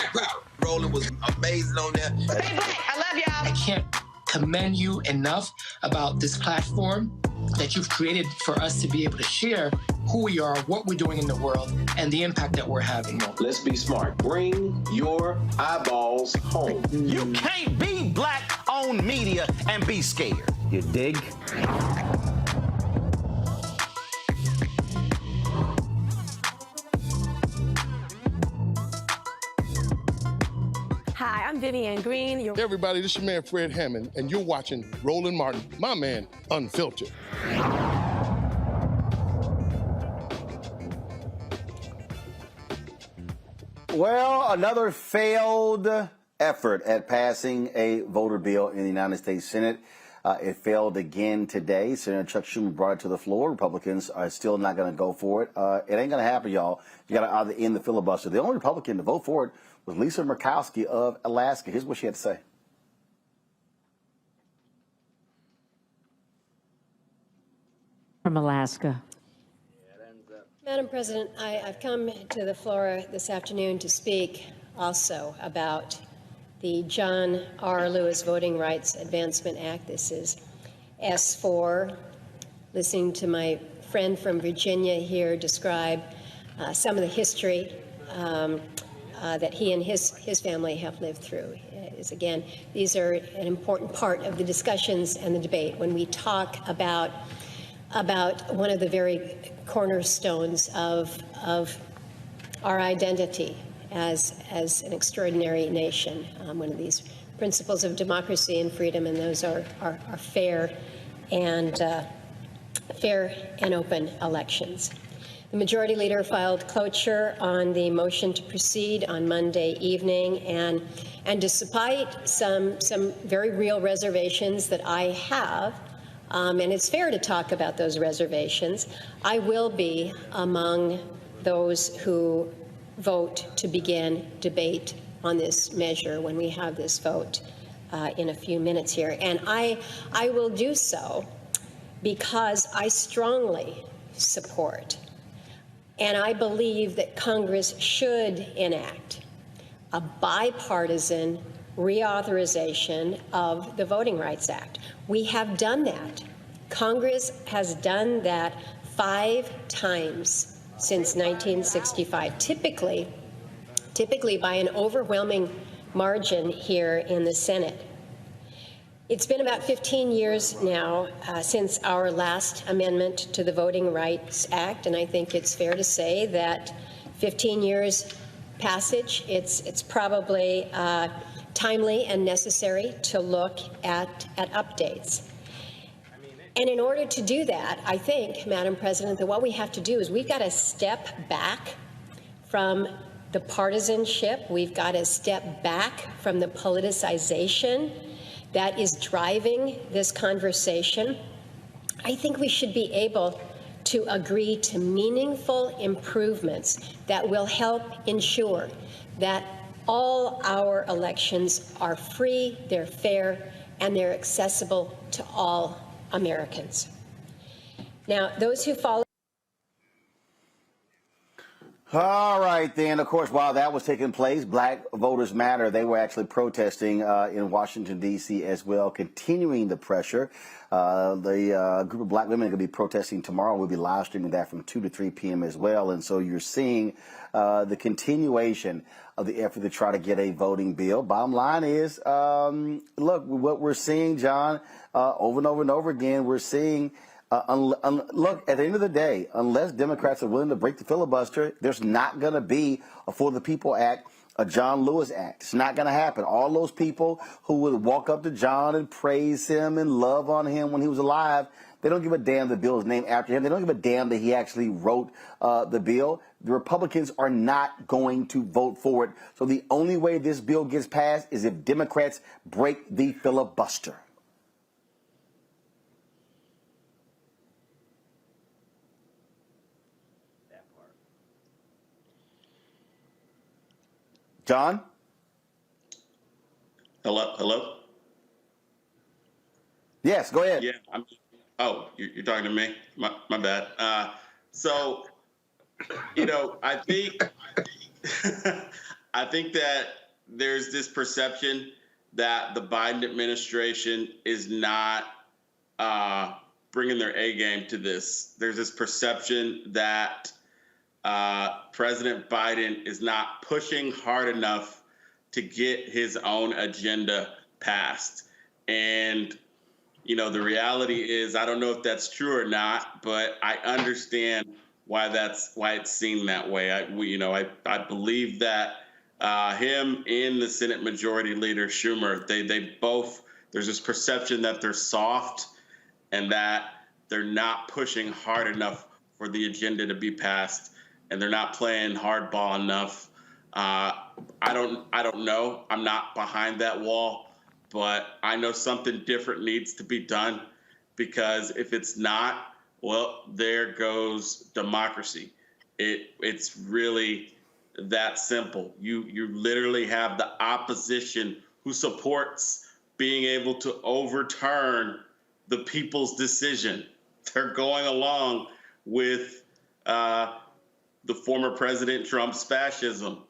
Roland was amazing on there. Stay black. I love y'all. I can't commend you enough about this platform that you've created for us to be able to share who we are, what we're doing in the world, and the impact that we're having. Let's be smart. Bring your eyeballs home. You can't be Black-owned media and be scared. You dig? Hi, I'm Vivian Green. Hey everybody, this is your man Fred Hammond, and you're watching Roland Martin, my man, Unfiltered. Well, another failed effort at passing a voter bill in the United States Senate. It failed again today. Senator Chuck Schumer brought it to the floor. Republicans are still not going to go for it. It ain't going to happen, y'all. You got to either end the filibuster. The only Republican to vote for it was Lisa Murkowski of Alaska. Here's what she had to say. From Alaska. Madam President, I've come to the floor this afternoon to speak also about the John R. Lewis Voting Rights Advancement Act. This is S4. Listening to my friend from Virginia here describe some of the history that he and his family have lived through. Is again, these are an important part of the discussions and the debate when we talk about one of the very cornerstones of our identity as an extraordinary nation, one of these principles of democracy and freedom, and those are fair and open elections. The majority leader filed cloture on the motion to proceed on Monday evening, and despite some very real reservations that I have, and it's fair to talk about those reservations, I will be among those who vote to begin debate on this measure when we have this vote in a few minutes here. And I will do so because I strongly support and I believe that Congress should enact a bipartisan reauthorization of the Voting Rights Act. We have done that. Congress has done that 5 times since 1965, typically by an overwhelming margin here in the Senate. It's been about 15 years now since our last amendment to the Voting Rights Act, and I think it's fair to say that 15 years passage, it's probably timely and necessary to look at updates. And in order to do that, I think, Madam President, that what we have to do is we've got to step back from the partisanship. We've got to step back from the politicization that is driving this conversation. I think we should be able to agree to meaningful improvements that will help ensure that all our elections are free, they're fair, and they're accessible to all Americans. Now, those who follow. All right, then. Of course, while that was taking place, Black Voters Matter, they were actually protesting in Washington, D.C. as well, continuing the pressure. The group of black women are going to be protesting tomorrow. We'll be live streaming that from 2 to 3 p.m. as well. And so you're seeing the continuation of the effort to try to get a voting bill. Bottom line is, look, what we're seeing, John, over and over and over again, we're seeing look, at the end of the day, unless Democrats are willing to break the filibuster, there's not going to be a For the People Act, a John Lewis Act. It's not going to happen. All those people who would walk up to John and praise him and love on him when he was alive, they don't give a damn the bill is named after him. They don't give a damn that he actually wrote the bill. The Republicans are not going to vote for it. So the only way this bill gets passed is if Democrats break the filibuster. John? Hello? Yes, go ahead. Yeah. You're talking to me? My bad. So, I think I think that there's this perception that the Biden administration is not bringing their A game to this. There's this perception that President Biden is not pushing hard enough to get his own agenda passed. And, the reality is, I don't know if that's true or not, but I understand why it's seen that way. I believe that him and the Senate Majority Leader Schumer, they both, there's this perception that they're soft and that they're not pushing hard enough for the agenda to be passed, and they're not playing hardball enough. I don't know. I'm not behind that wall, but I know something different needs to be done, because if it's not, well, there goes democracy. It's really that simple. You literally have the opposition who supports being able to overturn the people's decision. They're going along with the former President Trump's fascism.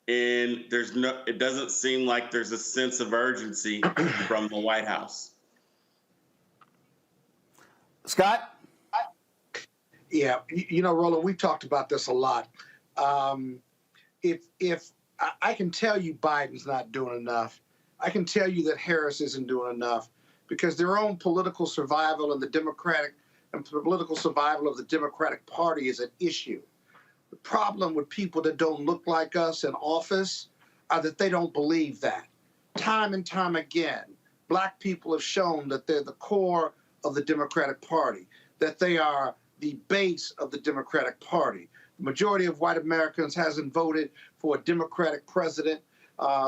And it doesn't seem like there's a sense of urgency from the White House. Scott? Yeah, Roland, we've talked about this a lot. If I can tell you Biden's not doing enough, I can tell you that Harris isn't doing enough, because their own political survival and political survival of the Democratic Party is an issue. The problem with people that don't look like us in office are that they don't believe that. Time and time again, black people have shown that they're the core of the Democratic Party, that they are the base of the Democratic Party. The majority of white Americans hasn't voted for a Democratic president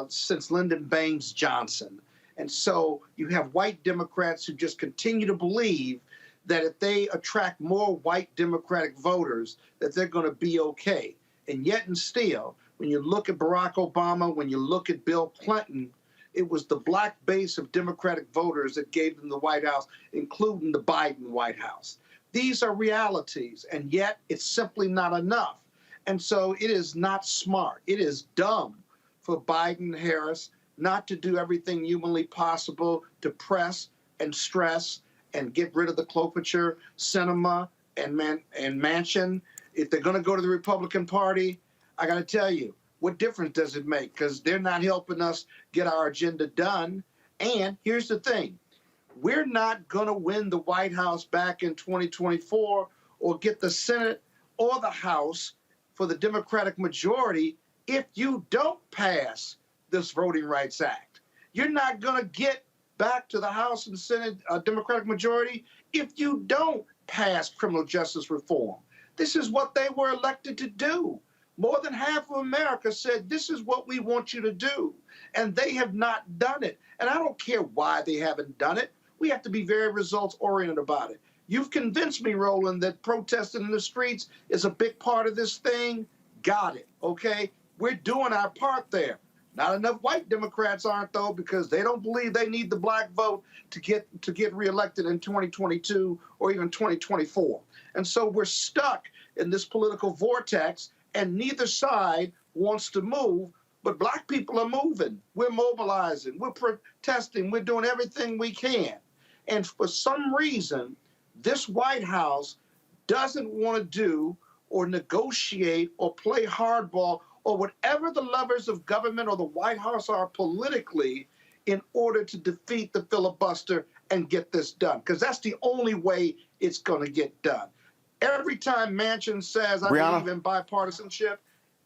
since Lyndon Baines Johnson. And so you have white Democrats who just continue to believe that if they attract more white Democratic voters, that they're going to be okay. And yet and still, when you look at Barack Obama, when you look at Bill Clinton, it was the black base of Democratic voters that gave them the White House, including the Biden White House. These are realities, and yet it's simply not enough. And so it is not smart. It is dumb for Biden and Harris not to do everything humanly possible to press and stress and get rid of the Klobuchar, Sinema, and Manchin. If they're going to go to the Republican Party, I got to tell you, what difference does it make? Because they're not helping us get our agenda done. And here's the thing. We're not going to win the White House back in 2024 or get the Senate or the House for the Democratic majority if you don't pass this Voting Rights Act. You're not going to get back to the House and Senate Democratic majority if you don't pass criminal justice reform. This is what they were elected to do. More than half of America said, this is what we want you to do. And they have not done it. And I don't care why they haven't done it. We have to be very results-oriented about it. You've convinced me, Roland, that protesting in the streets is a big part of this thing. Got it, okay? We're doing our part there. Not enough white Democrats aren't, though, because they don't believe they need the black vote to get reelected in 2022 or even 2024. And so we're stuck in this political vortex, and neither side wants to move, but black people are moving. We're mobilizing. We're protesting. We're doing everything we can. And for some reason, this White House doesn't want to do or negotiate or play hardball or whatever the levers of government or the White House are politically in order to defeat the filibuster and get this done. Because that's the only way it's going to get done. Every time Manchin says, I believe in bipartisanship,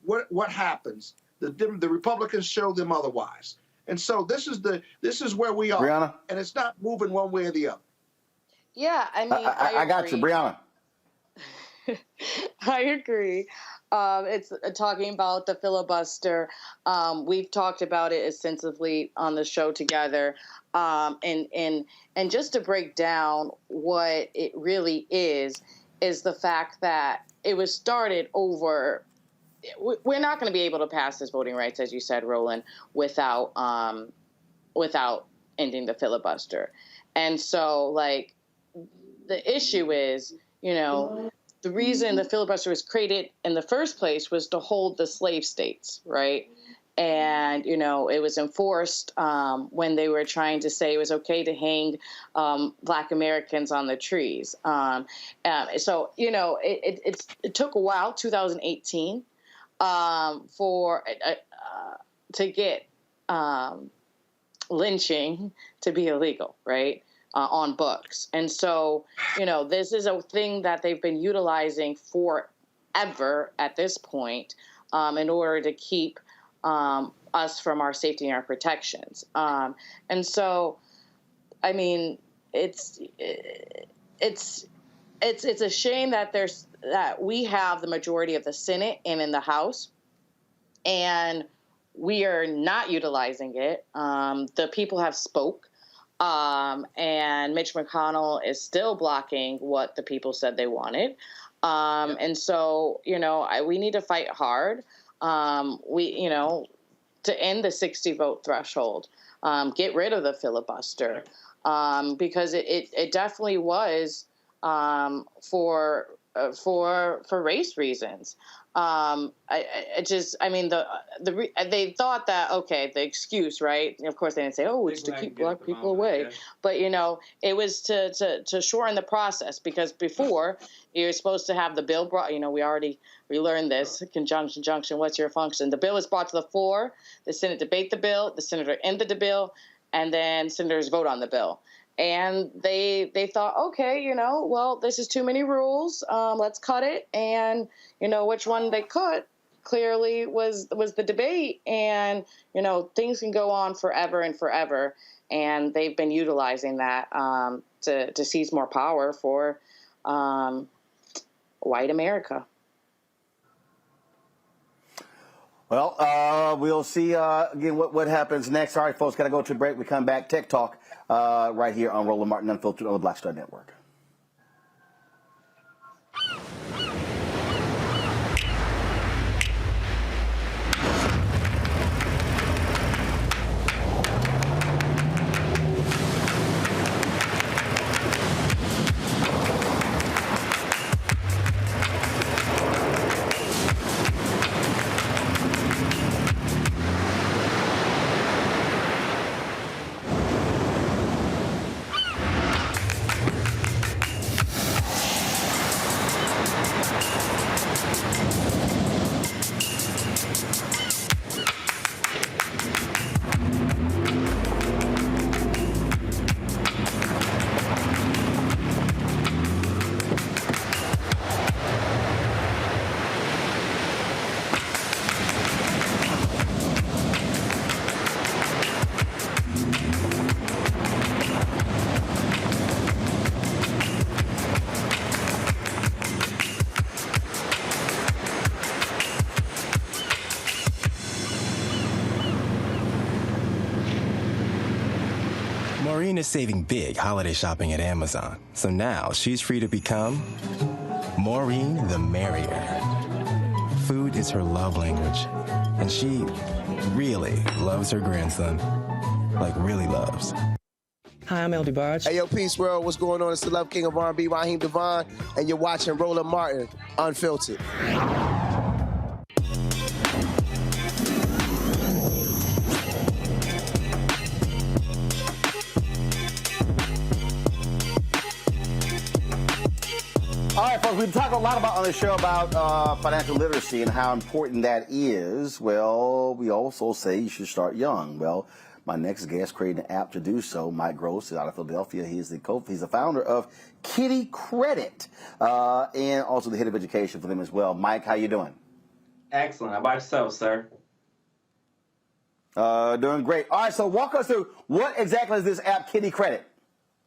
what happens? The Republicans show them otherwise. And so this is where we are. Brianna? And it's not moving one way or the other. Yeah, I mean, I got you, Brianna. I agree. It's talking about the filibuster. We've talked about it extensively on the show together. And just to break down what it really is the fact that it was started over. We're not going to be able to pass this voting rights, as you said, Roland, without ending the filibuster. And so, like, the issue is, the reason the filibuster was created in the first place was to hold the slave states, right? And, it was enforced when they were trying to say it was okay to hang Black Americans on the trees. So, it took a while, 2018, to get lynching to be illegal, right? On books. And so, this is a thing that they've been utilizing forever at this point in order to keep us from our safety and our protections. And so, I mean, it's a shame that we have the majority of the Senate and in the House, and we are not utilizing it. The people have spoke. And Mitch McConnell is still blocking what the people said they wanted. And so, we need to fight hard. To end the 60 vote threshold, get rid of the filibuster, because it definitely was, for race reasons. They thought that, okay, the excuse, right? Of course, they didn't say, oh, it's to keep Black people away. But, it was to shorten the process, because before you were supposed to have the bill brought, we learned this, conjunction, what's your function? The bill is brought to the floor, the Senate debate the bill, the senator ended the bill, and then senators vote on the bill. And they thought, okay, well, this is too many rules. Let's cut it. And, which one they cut clearly was the debate. And, things can go on forever and forever. And they've been utilizing that to seize more power for white America. Well, we'll see again what happens next. All right, folks, got to go to a break. We come back. Tech Talk right here on Roland Martin Unfiltered on the Black Star Network. Maureen is saving big holiday shopping at Amazon, so now she's free to become Maureen the Merrier. Food is her love language, and she really loves her grandson. Like, really loves. Hi, I'm El DeBarge. Hey, yo, Peace World. What's going on? It's the Love King of R&B, Raheem Devon, and you're watching Roland Martin, Unfiltered. All right, folks, we've talked a lot about on the show about financial literacy and how important that is. Well, we also say you should start young. Well, my next guest created an app to do so. Mike Gross is out of Philadelphia. He's the founder of Kiddie Kredit, and also the head of education for them as well. Mike, how you doing? Excellent. How about yourself, sir? Doing great. All right, so walk us through what exactly is this app, Kiddie Kredit?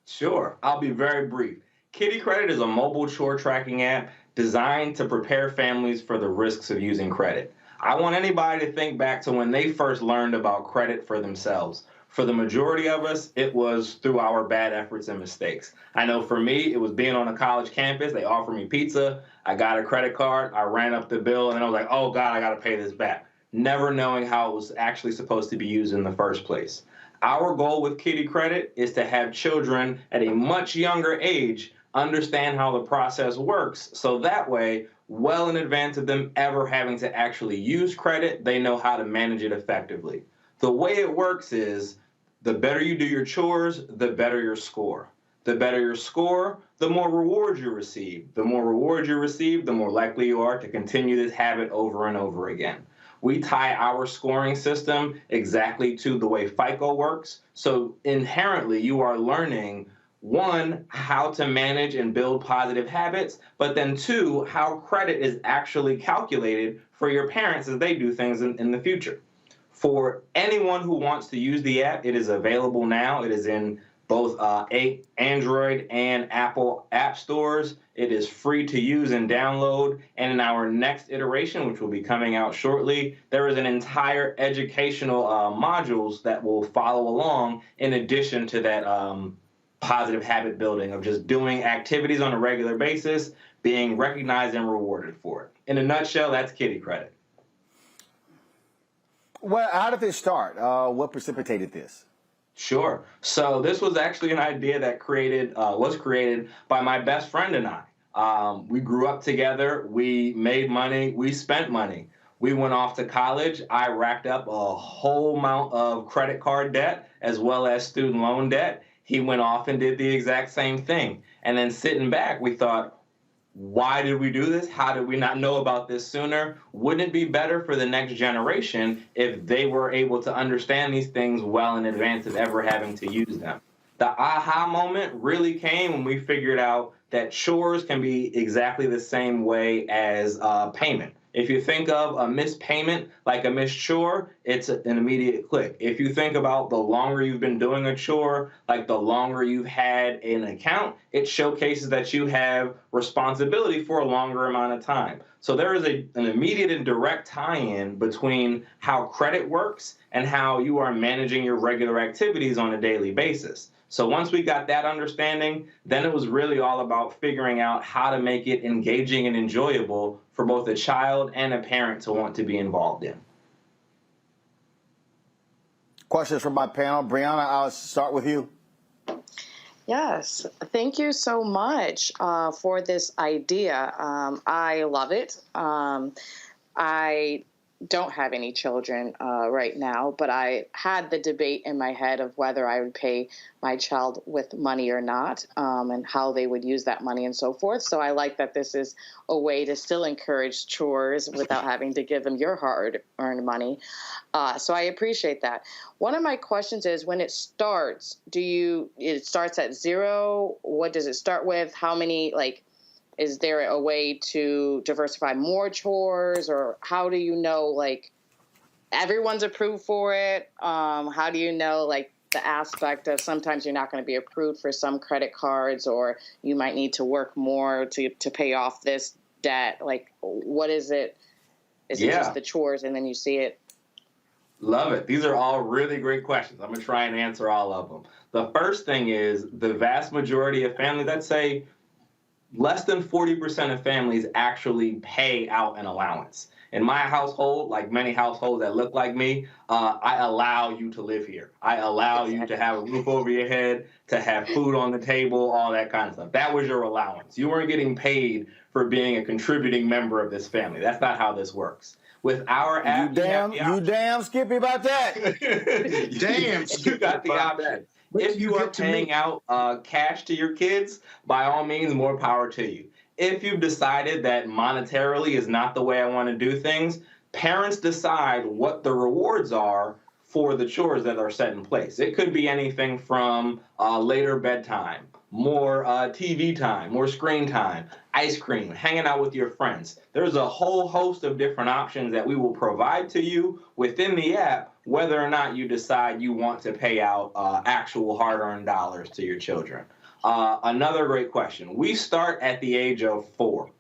Sure. I'll be very brief. Kiddie Kredit is a mobile chore tracking app designed to prepare families for the risks of using credit. I want anybody to think back to when they first learned about credit for themselves. For the majority of us, it was through our bad efforts and mistakes. I know for me, it was being on a college campus. They offered me pizza. I got a credit card. I ran up the bill, and I was like, oh, God, I got to pay this back, never knowing how it was actually supposed to be used in the first place. Our goal with Kiddie Kredit is to have children at a much younger age understand how the process works, so that way, well in advance of them ever having to actually use credit, they know how to manage it effectively. The way it works is, the better you do your chores, the better your score. The better your score, the more rewards you receive. The more rewards you receive, the more likely you are to continue this habit over and over again. We tie our scoring system exactly to the way FICO works, so inherently you are learning, one, how to manage and build positive habits, but then two, how credit is actually calculated for your parents as they do things in the future. For anyone who wants to use the app, it is available now. It is in both Android and Apple app stores. It is free to use and download. And in our next iteration, which will be coming out shortly, there is an entire educational modules that will follow along in addition to that positive habit building of just doing activities on a regular basis, being recognized and rewarded for it. In a nutshell, that's Kiddie Kredit. Well, how did this start? What precipitated this? Sure. So this was actually an idea that was created by my best friend and I. We grew up together. We made money. We spent money. We went off to college. I racked up a whole amount of credit card debt as well as student loan debt. He went off and did the exact same thing. And then sitting back, we thought, why did we do this? How did we not know about this sooner? Wouldn't it be better for the next generation if they were able to understand these things well in advance of ever having to use them? The aha moment really came when we figured out that chores can be exactly the same way as payment. If you think of a missed payment like a missed chore, it's an immediate click. If you think about the longer you've been doing a chore, like the longer you've had an account, it showcases that you have responsibility for a longer amount of time. So there is an immediate and direct tie-in between how credit works and how you are managing your regular activities on a daily basis. So once we got that understanding, then it was really all about figuring out how to make it engaging and enjoyable for both a child and a parent to want to be involved in. Questions from my panel. Brianna, I'll start with you. Yes, thank you so much for this idea. I love it. I don't have any children right now, but I had the debate in my head of whether I would pay my child with money or not, and how they would use that money and so forth. So I like that this is a way to still encourage chores without having to give them your hard-earned money. So I appreciate that. One of my questions is, when it starts, it starts at zero? What does it start with? How many, is there a way to diversify more chores, or how do you know, everyone's approved for it? How do you know, the aspect of sometimes you're not going to be approved for some credit cards, or you might need to work more to pay off this debt? What is it? Is it just the chores and then you see it? Love it. These are all really great questions. I'm going to try and answer all of them. The first thing is, the vast majority of families, let's say less than 40% of families actually pay out an allowance. In my household, like many households that look like me, I allow you to live here. I allow you to have a roof over your head, to have food on the table, all that kind of stuff. That was your allowance. You weren't getting paid for being a contributing member of this family. That's not how this works. With our app, you damn skippy about that. Damn, you got the option. If you are paying out cash to your kids, by all means, more power to you. If you've decided that monetarily is not the way I want to do things, parents decide what the rewards are for the chores that are set in place. It could be anything from later bedtime, more TV time, more screen time, ice cream, hanging out with your friends. There's a whole host of different options that we will provide to you within the app, whether or not you decide you want to pay out actual hard-earned dollars to your children. Another great question. We start at the age of 4.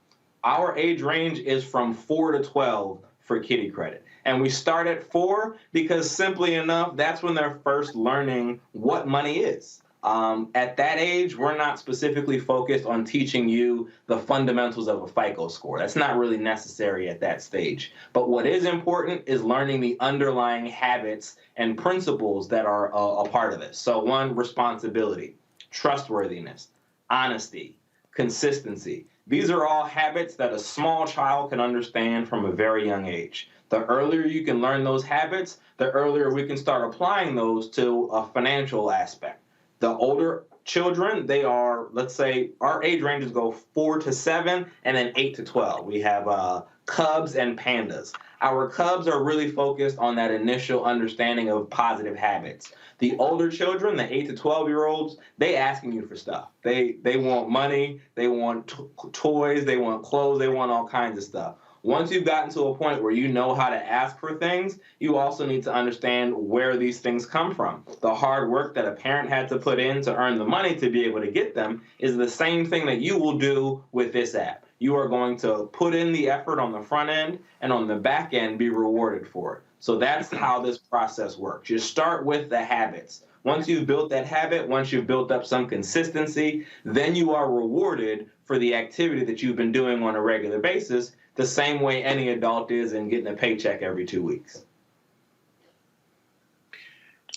Our age range is from 4 to 12 for Kiddie Kredit. And we start at 4 because simply enough, that's when they're first learning what money is. At that age, we're not specifically focused on teaching you the fundamentals of a FICO score. That's not really necessary at that stage. But what is important is learning the underlying habits and principles that are a part of this. So 1, responsibility, trustworthiness, honesty, consistency. These are all habits that a small child can understand from a very young age. The earlier you can learn those habits, the earlier we can start applying those to a financial aspect. The older children, they are, let's say, our age ranges go 4 to 7 and then 8 to 12. We have cubs and pandas. Our cubs are really focused on that initial understanding of positive habits. The older children, the 8 to 12-year-olds, they asking you for stuff. They want money, they want toys, they want clothes, they want all kinds of stuff. Once you've gotten to a point where you know how to ask for things, you also need to understand where these things come from. The hard work that a parent had to put in to earn the money to be able to get them is the same thing that you will do with this app. You are going to put in the effort on the front end, and on the back end be rewarded for it. So that's how this process works. You start with the habits. Once you've built that habit, once you've built up some consistency, then you are rewarded for the activity that you've been doing on a regular basis, the same way any adult is in getting a paycheck every 2 weeks.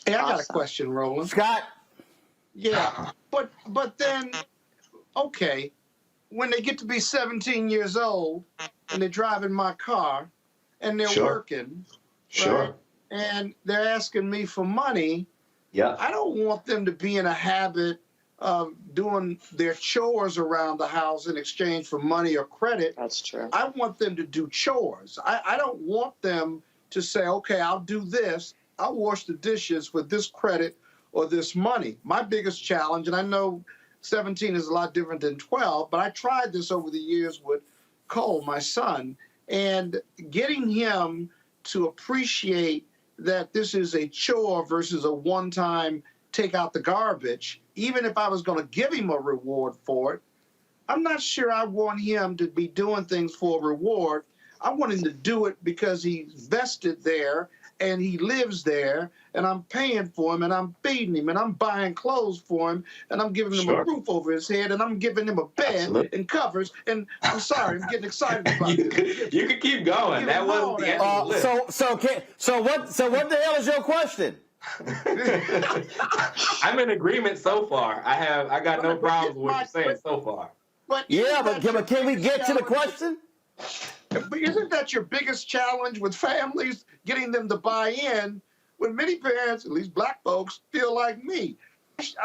Hey, I got a question, Roland. Scott. Yeah, but then, okay, when they get to be 17 years old and they're driving my car and they're working, right, and they're asking me for money, I don't want them to be in a habit of doing their chores around the house in exchange for money or credit. That's true. I want them to do chores. I don't want them to say, okay, I'll do this. I'll wash the dishes with this credit or this money. My biggest challenge, and I know 17 is a lot different than 12, but I tried this over the years with Cole, my son, and getting him to appreciate that this is a chore versus a one-time take out the garbage. Even if I was going to give him a reward for it, I'm not sure I want him to be doing things for a reward. I want him to do it because he's vested there and he lives there, and I'm paying for him, and I'm feeding him, and I'm buying clothes for him, and I'm giving him a roof over his head, and I'm giving him a bed and covers. And I'm sorry, I'm getting excited about it. You can keep going. That wasn't the end of the list. So what the hell is your question? I'm in agreement so far. I got no problems with what you're saying so far. But can we get to the question? But isn't that your biggest challenge with families, getting them to buy in, when many parents, at least black folks, feel like me?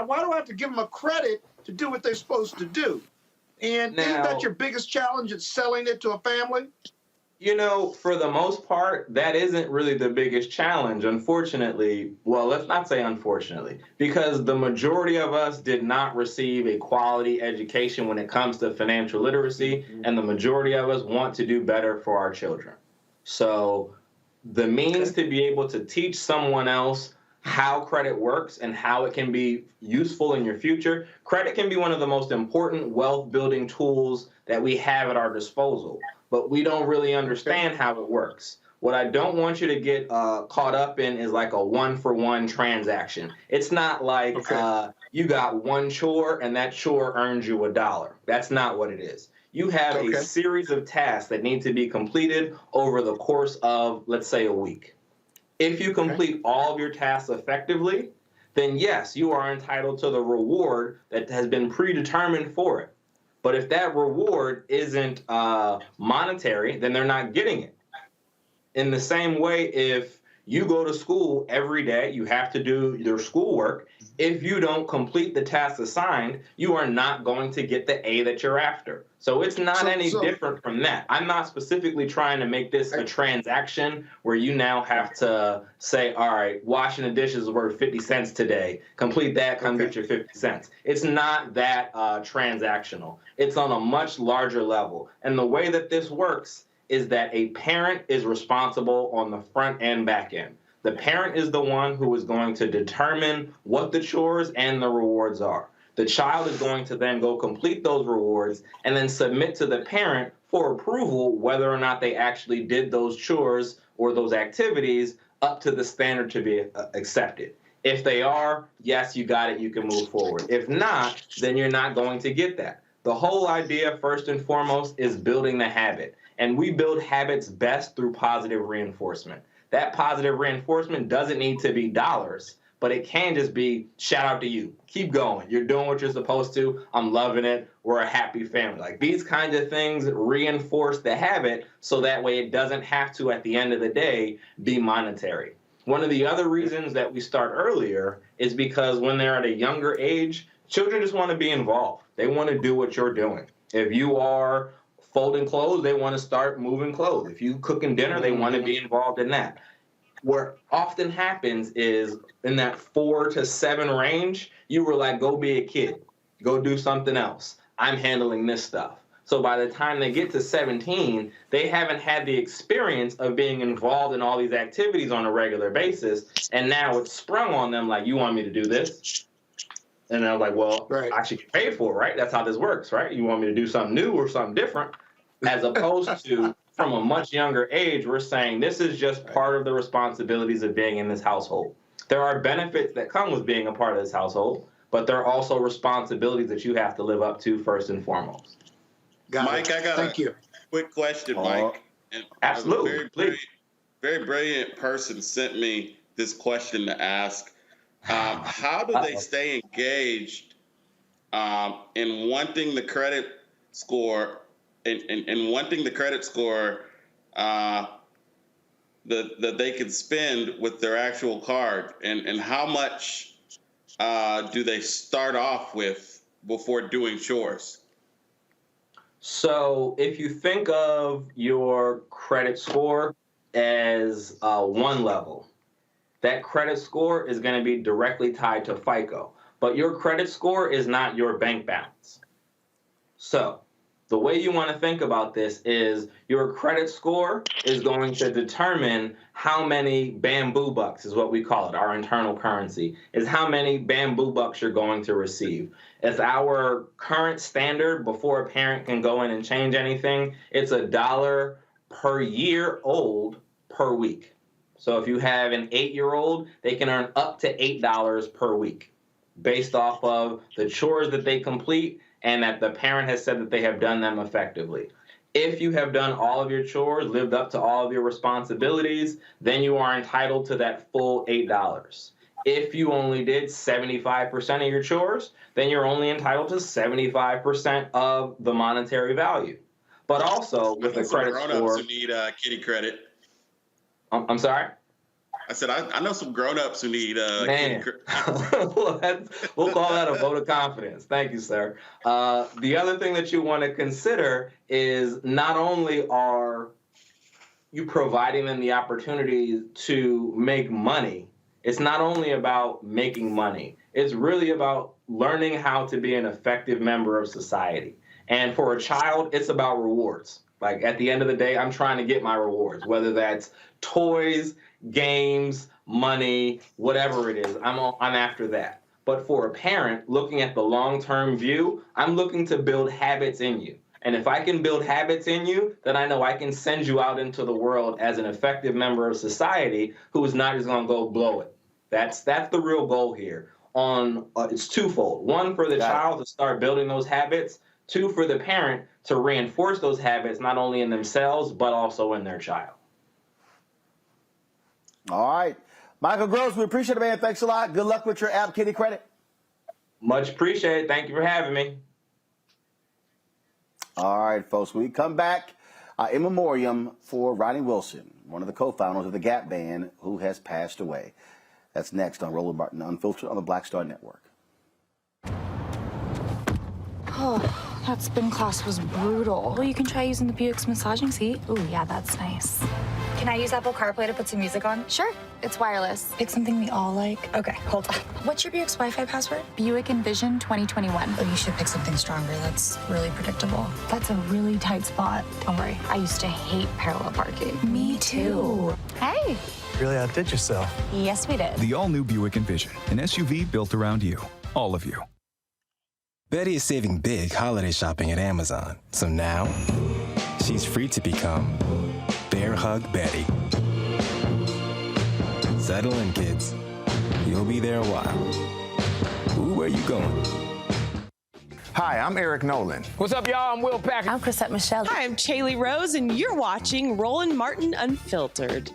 Why do I have to give them a credit to do what they're supposed to do? And isn't that your biggest challenge in selling it to a family? You know, for the most part, that isn't really the biggest challenge, unfortunately. Well, let's not say unfortunately, because the majority of us did not receive a quality education when it comes to financial literacy, and the majority of us want to do better for our children. So the means to be able to teach someone else how credit works and how it can be useful in your future, credit can be one of the most important wealth-building tools that we have at our disposal. But we don't really understand how it works. What I don't want you to get caught up in is like a one-for-one transaction. It's not like you got one chore and that chore earns you $1. That's not what it is. You have a series of tasks that need to be completed over the course of, let's say, a week. If you complete all of your tasks effectively, then yes, you are entitled to the reward that has been predetermined for it. But if that reward isn't monetary, then they're not getting it. In the same way, if you go to school every day, you have to do your schoolwork. If you don't complete the task assigned, you are not going to get the A that you're after. So it's not any different from that. I'm not specifically trying to make this a transaction where you now have to say, all right, washing the dishes is worth 50 cents today. Complete that, come get your 50 cents. It's not that transactional. It's on a much larger level. And the way that this works is that a parent is responsible on the front and back end. The parent is the one who is going to determine what the chores and the rewards are. The child is going to then go complete those rewards and then submit to the parent for approval whether or not they actually did those chores or those activities up to the standard to be accepted. If they are, yes, you got it, you can move forward. If not, then you're not going to get that. The whole idea, first and foremost, is building the habit. And we build habits best through positive reinforcement. That positive reinforcement doesn't need to be dollars, but it can just be, shout out to you. Keep going. You're doing what you're supposed to. I'm loving it. We're a happy family. Like, these kinds of things reinforce the habit so that way it doesn't have to, at the end of the day, be monetary. One of the other reasons that we start earlier is because when they're at a younger age, children just want to be involved. They want to do what you're doing. If you are folding clothes, they want to start moving clothes. If you cooking dinner, they want to be involved in that. What often happens is in that 4 to 7 range, you were like, go be a kid, go do something else. I'm handling this stuff. So by the time they get to 17, they haven't had the experience of being involved in all these activities on a regular basis. And now it's sprung on them like, you want me to do this? And I'm like, well, I should get paid for it, right? That's how this works, right? You want me to do something new or something different? As opposed to from a much younger age, we're saying this is just part of the responsibilities of being in this household. There are benefits that come with being a part of this household, but there are also responsibilities that you have to live up to first and foremost. Mike, I got a quick question, Mike. And absolutely, please. Very brilliant person sent me this question to ask. How do they stay engaged in wanting the credit score and wanting the credit score that they can spend with their actual card, and how much do they start off with before doing chores? So if you think of your credit score as one level, that credit score is going to be directly tied to FICO. But your credit score is not your bank balance. So the way you want to think about this is your credit score is going to determine how many bamboo bucks, is what we call it, our internal currency, is how many bamboo bucks you're going to receive. As our current standard, before a parent can go in and change anything, it's $1 per year old per week. So if you have an 8-year-old, they can earn up to $8 per week based off of the chores that they complete and that the parent has said that they have done them effectively. If you have done all of your chores, lived up to all of your responsibilities, then you are entitled to that full $8. If you only did 75% of your chores, then you're only entitled to 75% of the monetary value. But also with the credit score, grown-ups who need Kiddie Kredit. I'm sorry? I said, I know some grown-ups who need Kiddie Kredit. We'll call that a vote of confidence. Thank you, sir. The other thing that you want to consider is not only are you providing them the opportunity to make money, it's not only about making money. It's really about learning how to be an effective member of society. And for a child, it's about rewards. Like at the end of the day, I'm trying to get my rewards, whether that's toys, games, money, whatever it is, I'm after that. But for a parent, looking at the long-term view, I'm looking to build habits in you. And if I can build habits in you, then I know I can send you out into the world as an effective member of society who is not just going to go blow it. That's the real goal here. It's twofold. One, for the child to start building those habits 2, for the parent to reinforce those habits not only in themselves, but also in their child. All right. Michael Gross, we appreciate it, man. Thanks a lot. Good luck with your app, Kiddie Kredit. Much appreciated. Thank you for having me. All right, folks. When we come back, in memoriam for Ronnie Wilson, one of the co-founders of the Gap Band, who has passed away. That's next on Roland Martin Unfiltered on the Black Star Network. Oh, that spin class was brutal. Well, you can try using the Buick's massaging seat. Ooh, yeah, that's nice. Can I use Apple CarPlay to put some music on? Sure. It's wireless. Pick something we all like. Okay, hold on. What's your Buick's Wi-Fi password? Buick Envision 2021. Oh, you should pick something stronger. That's really predictable. That's a really tight spot. Don't worry. I used to hate parallel parking. Me too. Hey. Really outdid yourself. Yes, we did. The all-new Buick Envision, an SUV built around you. All of you. Betty is saving big holiday shopping at Amazon. So now, she's free to become Bear Hug Betty. Settle in, kids. You'll be there a while. Ooh, where you going? Hi, I'm Eric Nolan. What's up, y'all? I'm Will Packer. I'm Chrisette Michelle. Hi, I'm Chaley Rose, and you're watching Roland Martin Unfiltered.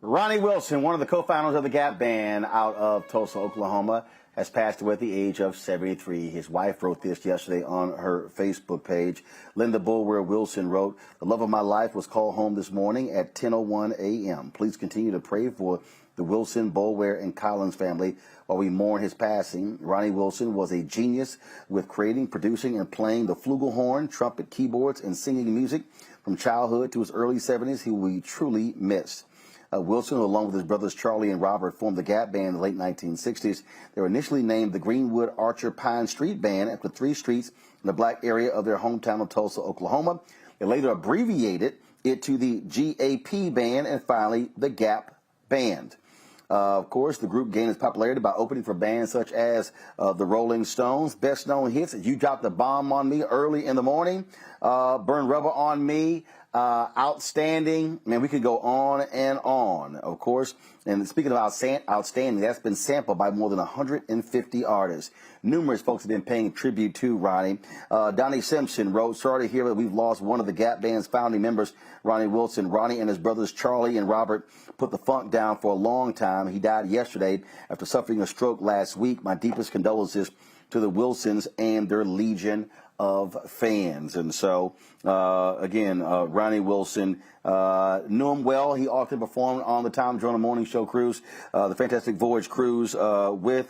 Ronnie Wilson, one of the co-founders of the Gap Band out of Tulsa, Oklahoma, has passed away at the age of 73. His wife wrote this yesterday on her Facebook page. Linda Bulwer Wilson wrote, "The love of my life was called home this morning at 10:01 a.m. Please continue to pray for the Wilson, Bulwer, and Collins family while we mourn his passing. Ronnie Wilson was a genius with creating, producing, and playing the flugelhorn, trumpet, keyboards, and singing music. From childhood to his early 70s, he will be truly missed." Wilson, who along with his brothers Charlie and Robert formed the Gap Band in the late 1960s. They were initially named the Greenwood Archer Pine Street Band after 3 streets in the black area of their hometown of Tulsa, Oklahoma. They later abbreviated it to the GAP Band and finally the Gap Band. Of course, the group gained its popularity by opening for bands such as the Rolling Stones. Best known hits: "You Dropped the Bomb on Me," "Early in the Morning," "Burn Rubber on Me," "Outstanding." Man, we could go on and on, of course. And speaking of outstanding, that's been sampled by more than 150 artists. Numerous folks have been paying tribute to Ronnie. Donnie Simpson wrote, "Sorry to hear that we've lost one of the Gap Band's founding members, Ronnie Wilson. Ronnie and his brothers Charlie and Robert put the funk down for a long time. He died yesterday after suffering a stroke last week. My deepest condolences to the Wilsons and their legion of fans." And so, again, Ronnie Wilson, knew him well. He often performed on the Tom Joyner Morning Show cruise, the Fantastic Voyage cruise with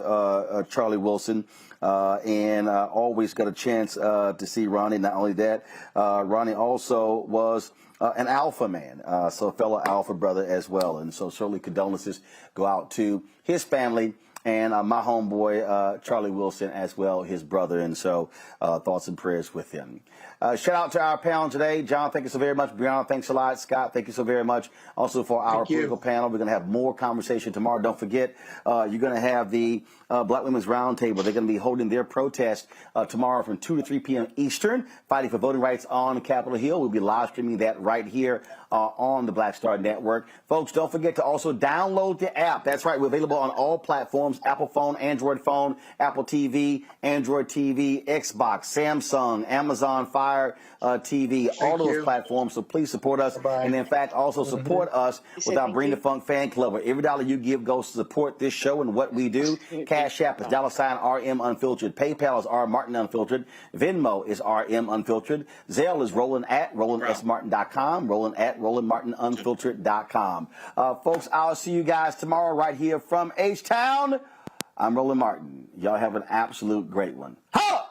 Charlie Wilson, and always got a chance to see Ronnie. Not only that, Ronnie also was an alpha man, so a fellow alpha brother as well. And so certainly condolences go out to his family and my homeboy, Charlie Wilson, as well, his brother. And so thoughts and prayers with him. Shout out to our panel today. John, thank you so very much. Brianna, thanks a lot. Scott, thank you so very much. Also for our political panel, we're going to have more conversation tomorrow. Don't forget, you're going to have the Black Women's Roundtable. They're going to be holding their protest tomorrow from 2 to 3 p.m. Eastern, fighting for voting rights on Capitol Hill. We'll be live streaming that right here on the Black Star Network. Folks, don't forget to also download the app. That's right. We're available on all platforms: Apple phone, Android phone, Apple TV, Android TV, Xbox, Samsung, Amazon Fire TV, all those platforms. So please support us. And in fact, also support us with our Bring the Funk fan club, where every dollar you give goes to support this show and what we do. Cash App is $RM Unfiltered. PayPal is R Martin Unfiltered. Venmo is RM Unfiltered. Zelle is Roland at RolandSMartin.com. Roland at RolandMartinUnfiltered.com. Folks, I'll see you guys tomorrow right here from H-Town. I'm Roland Martin. Y'all have an absolute great one. Ha!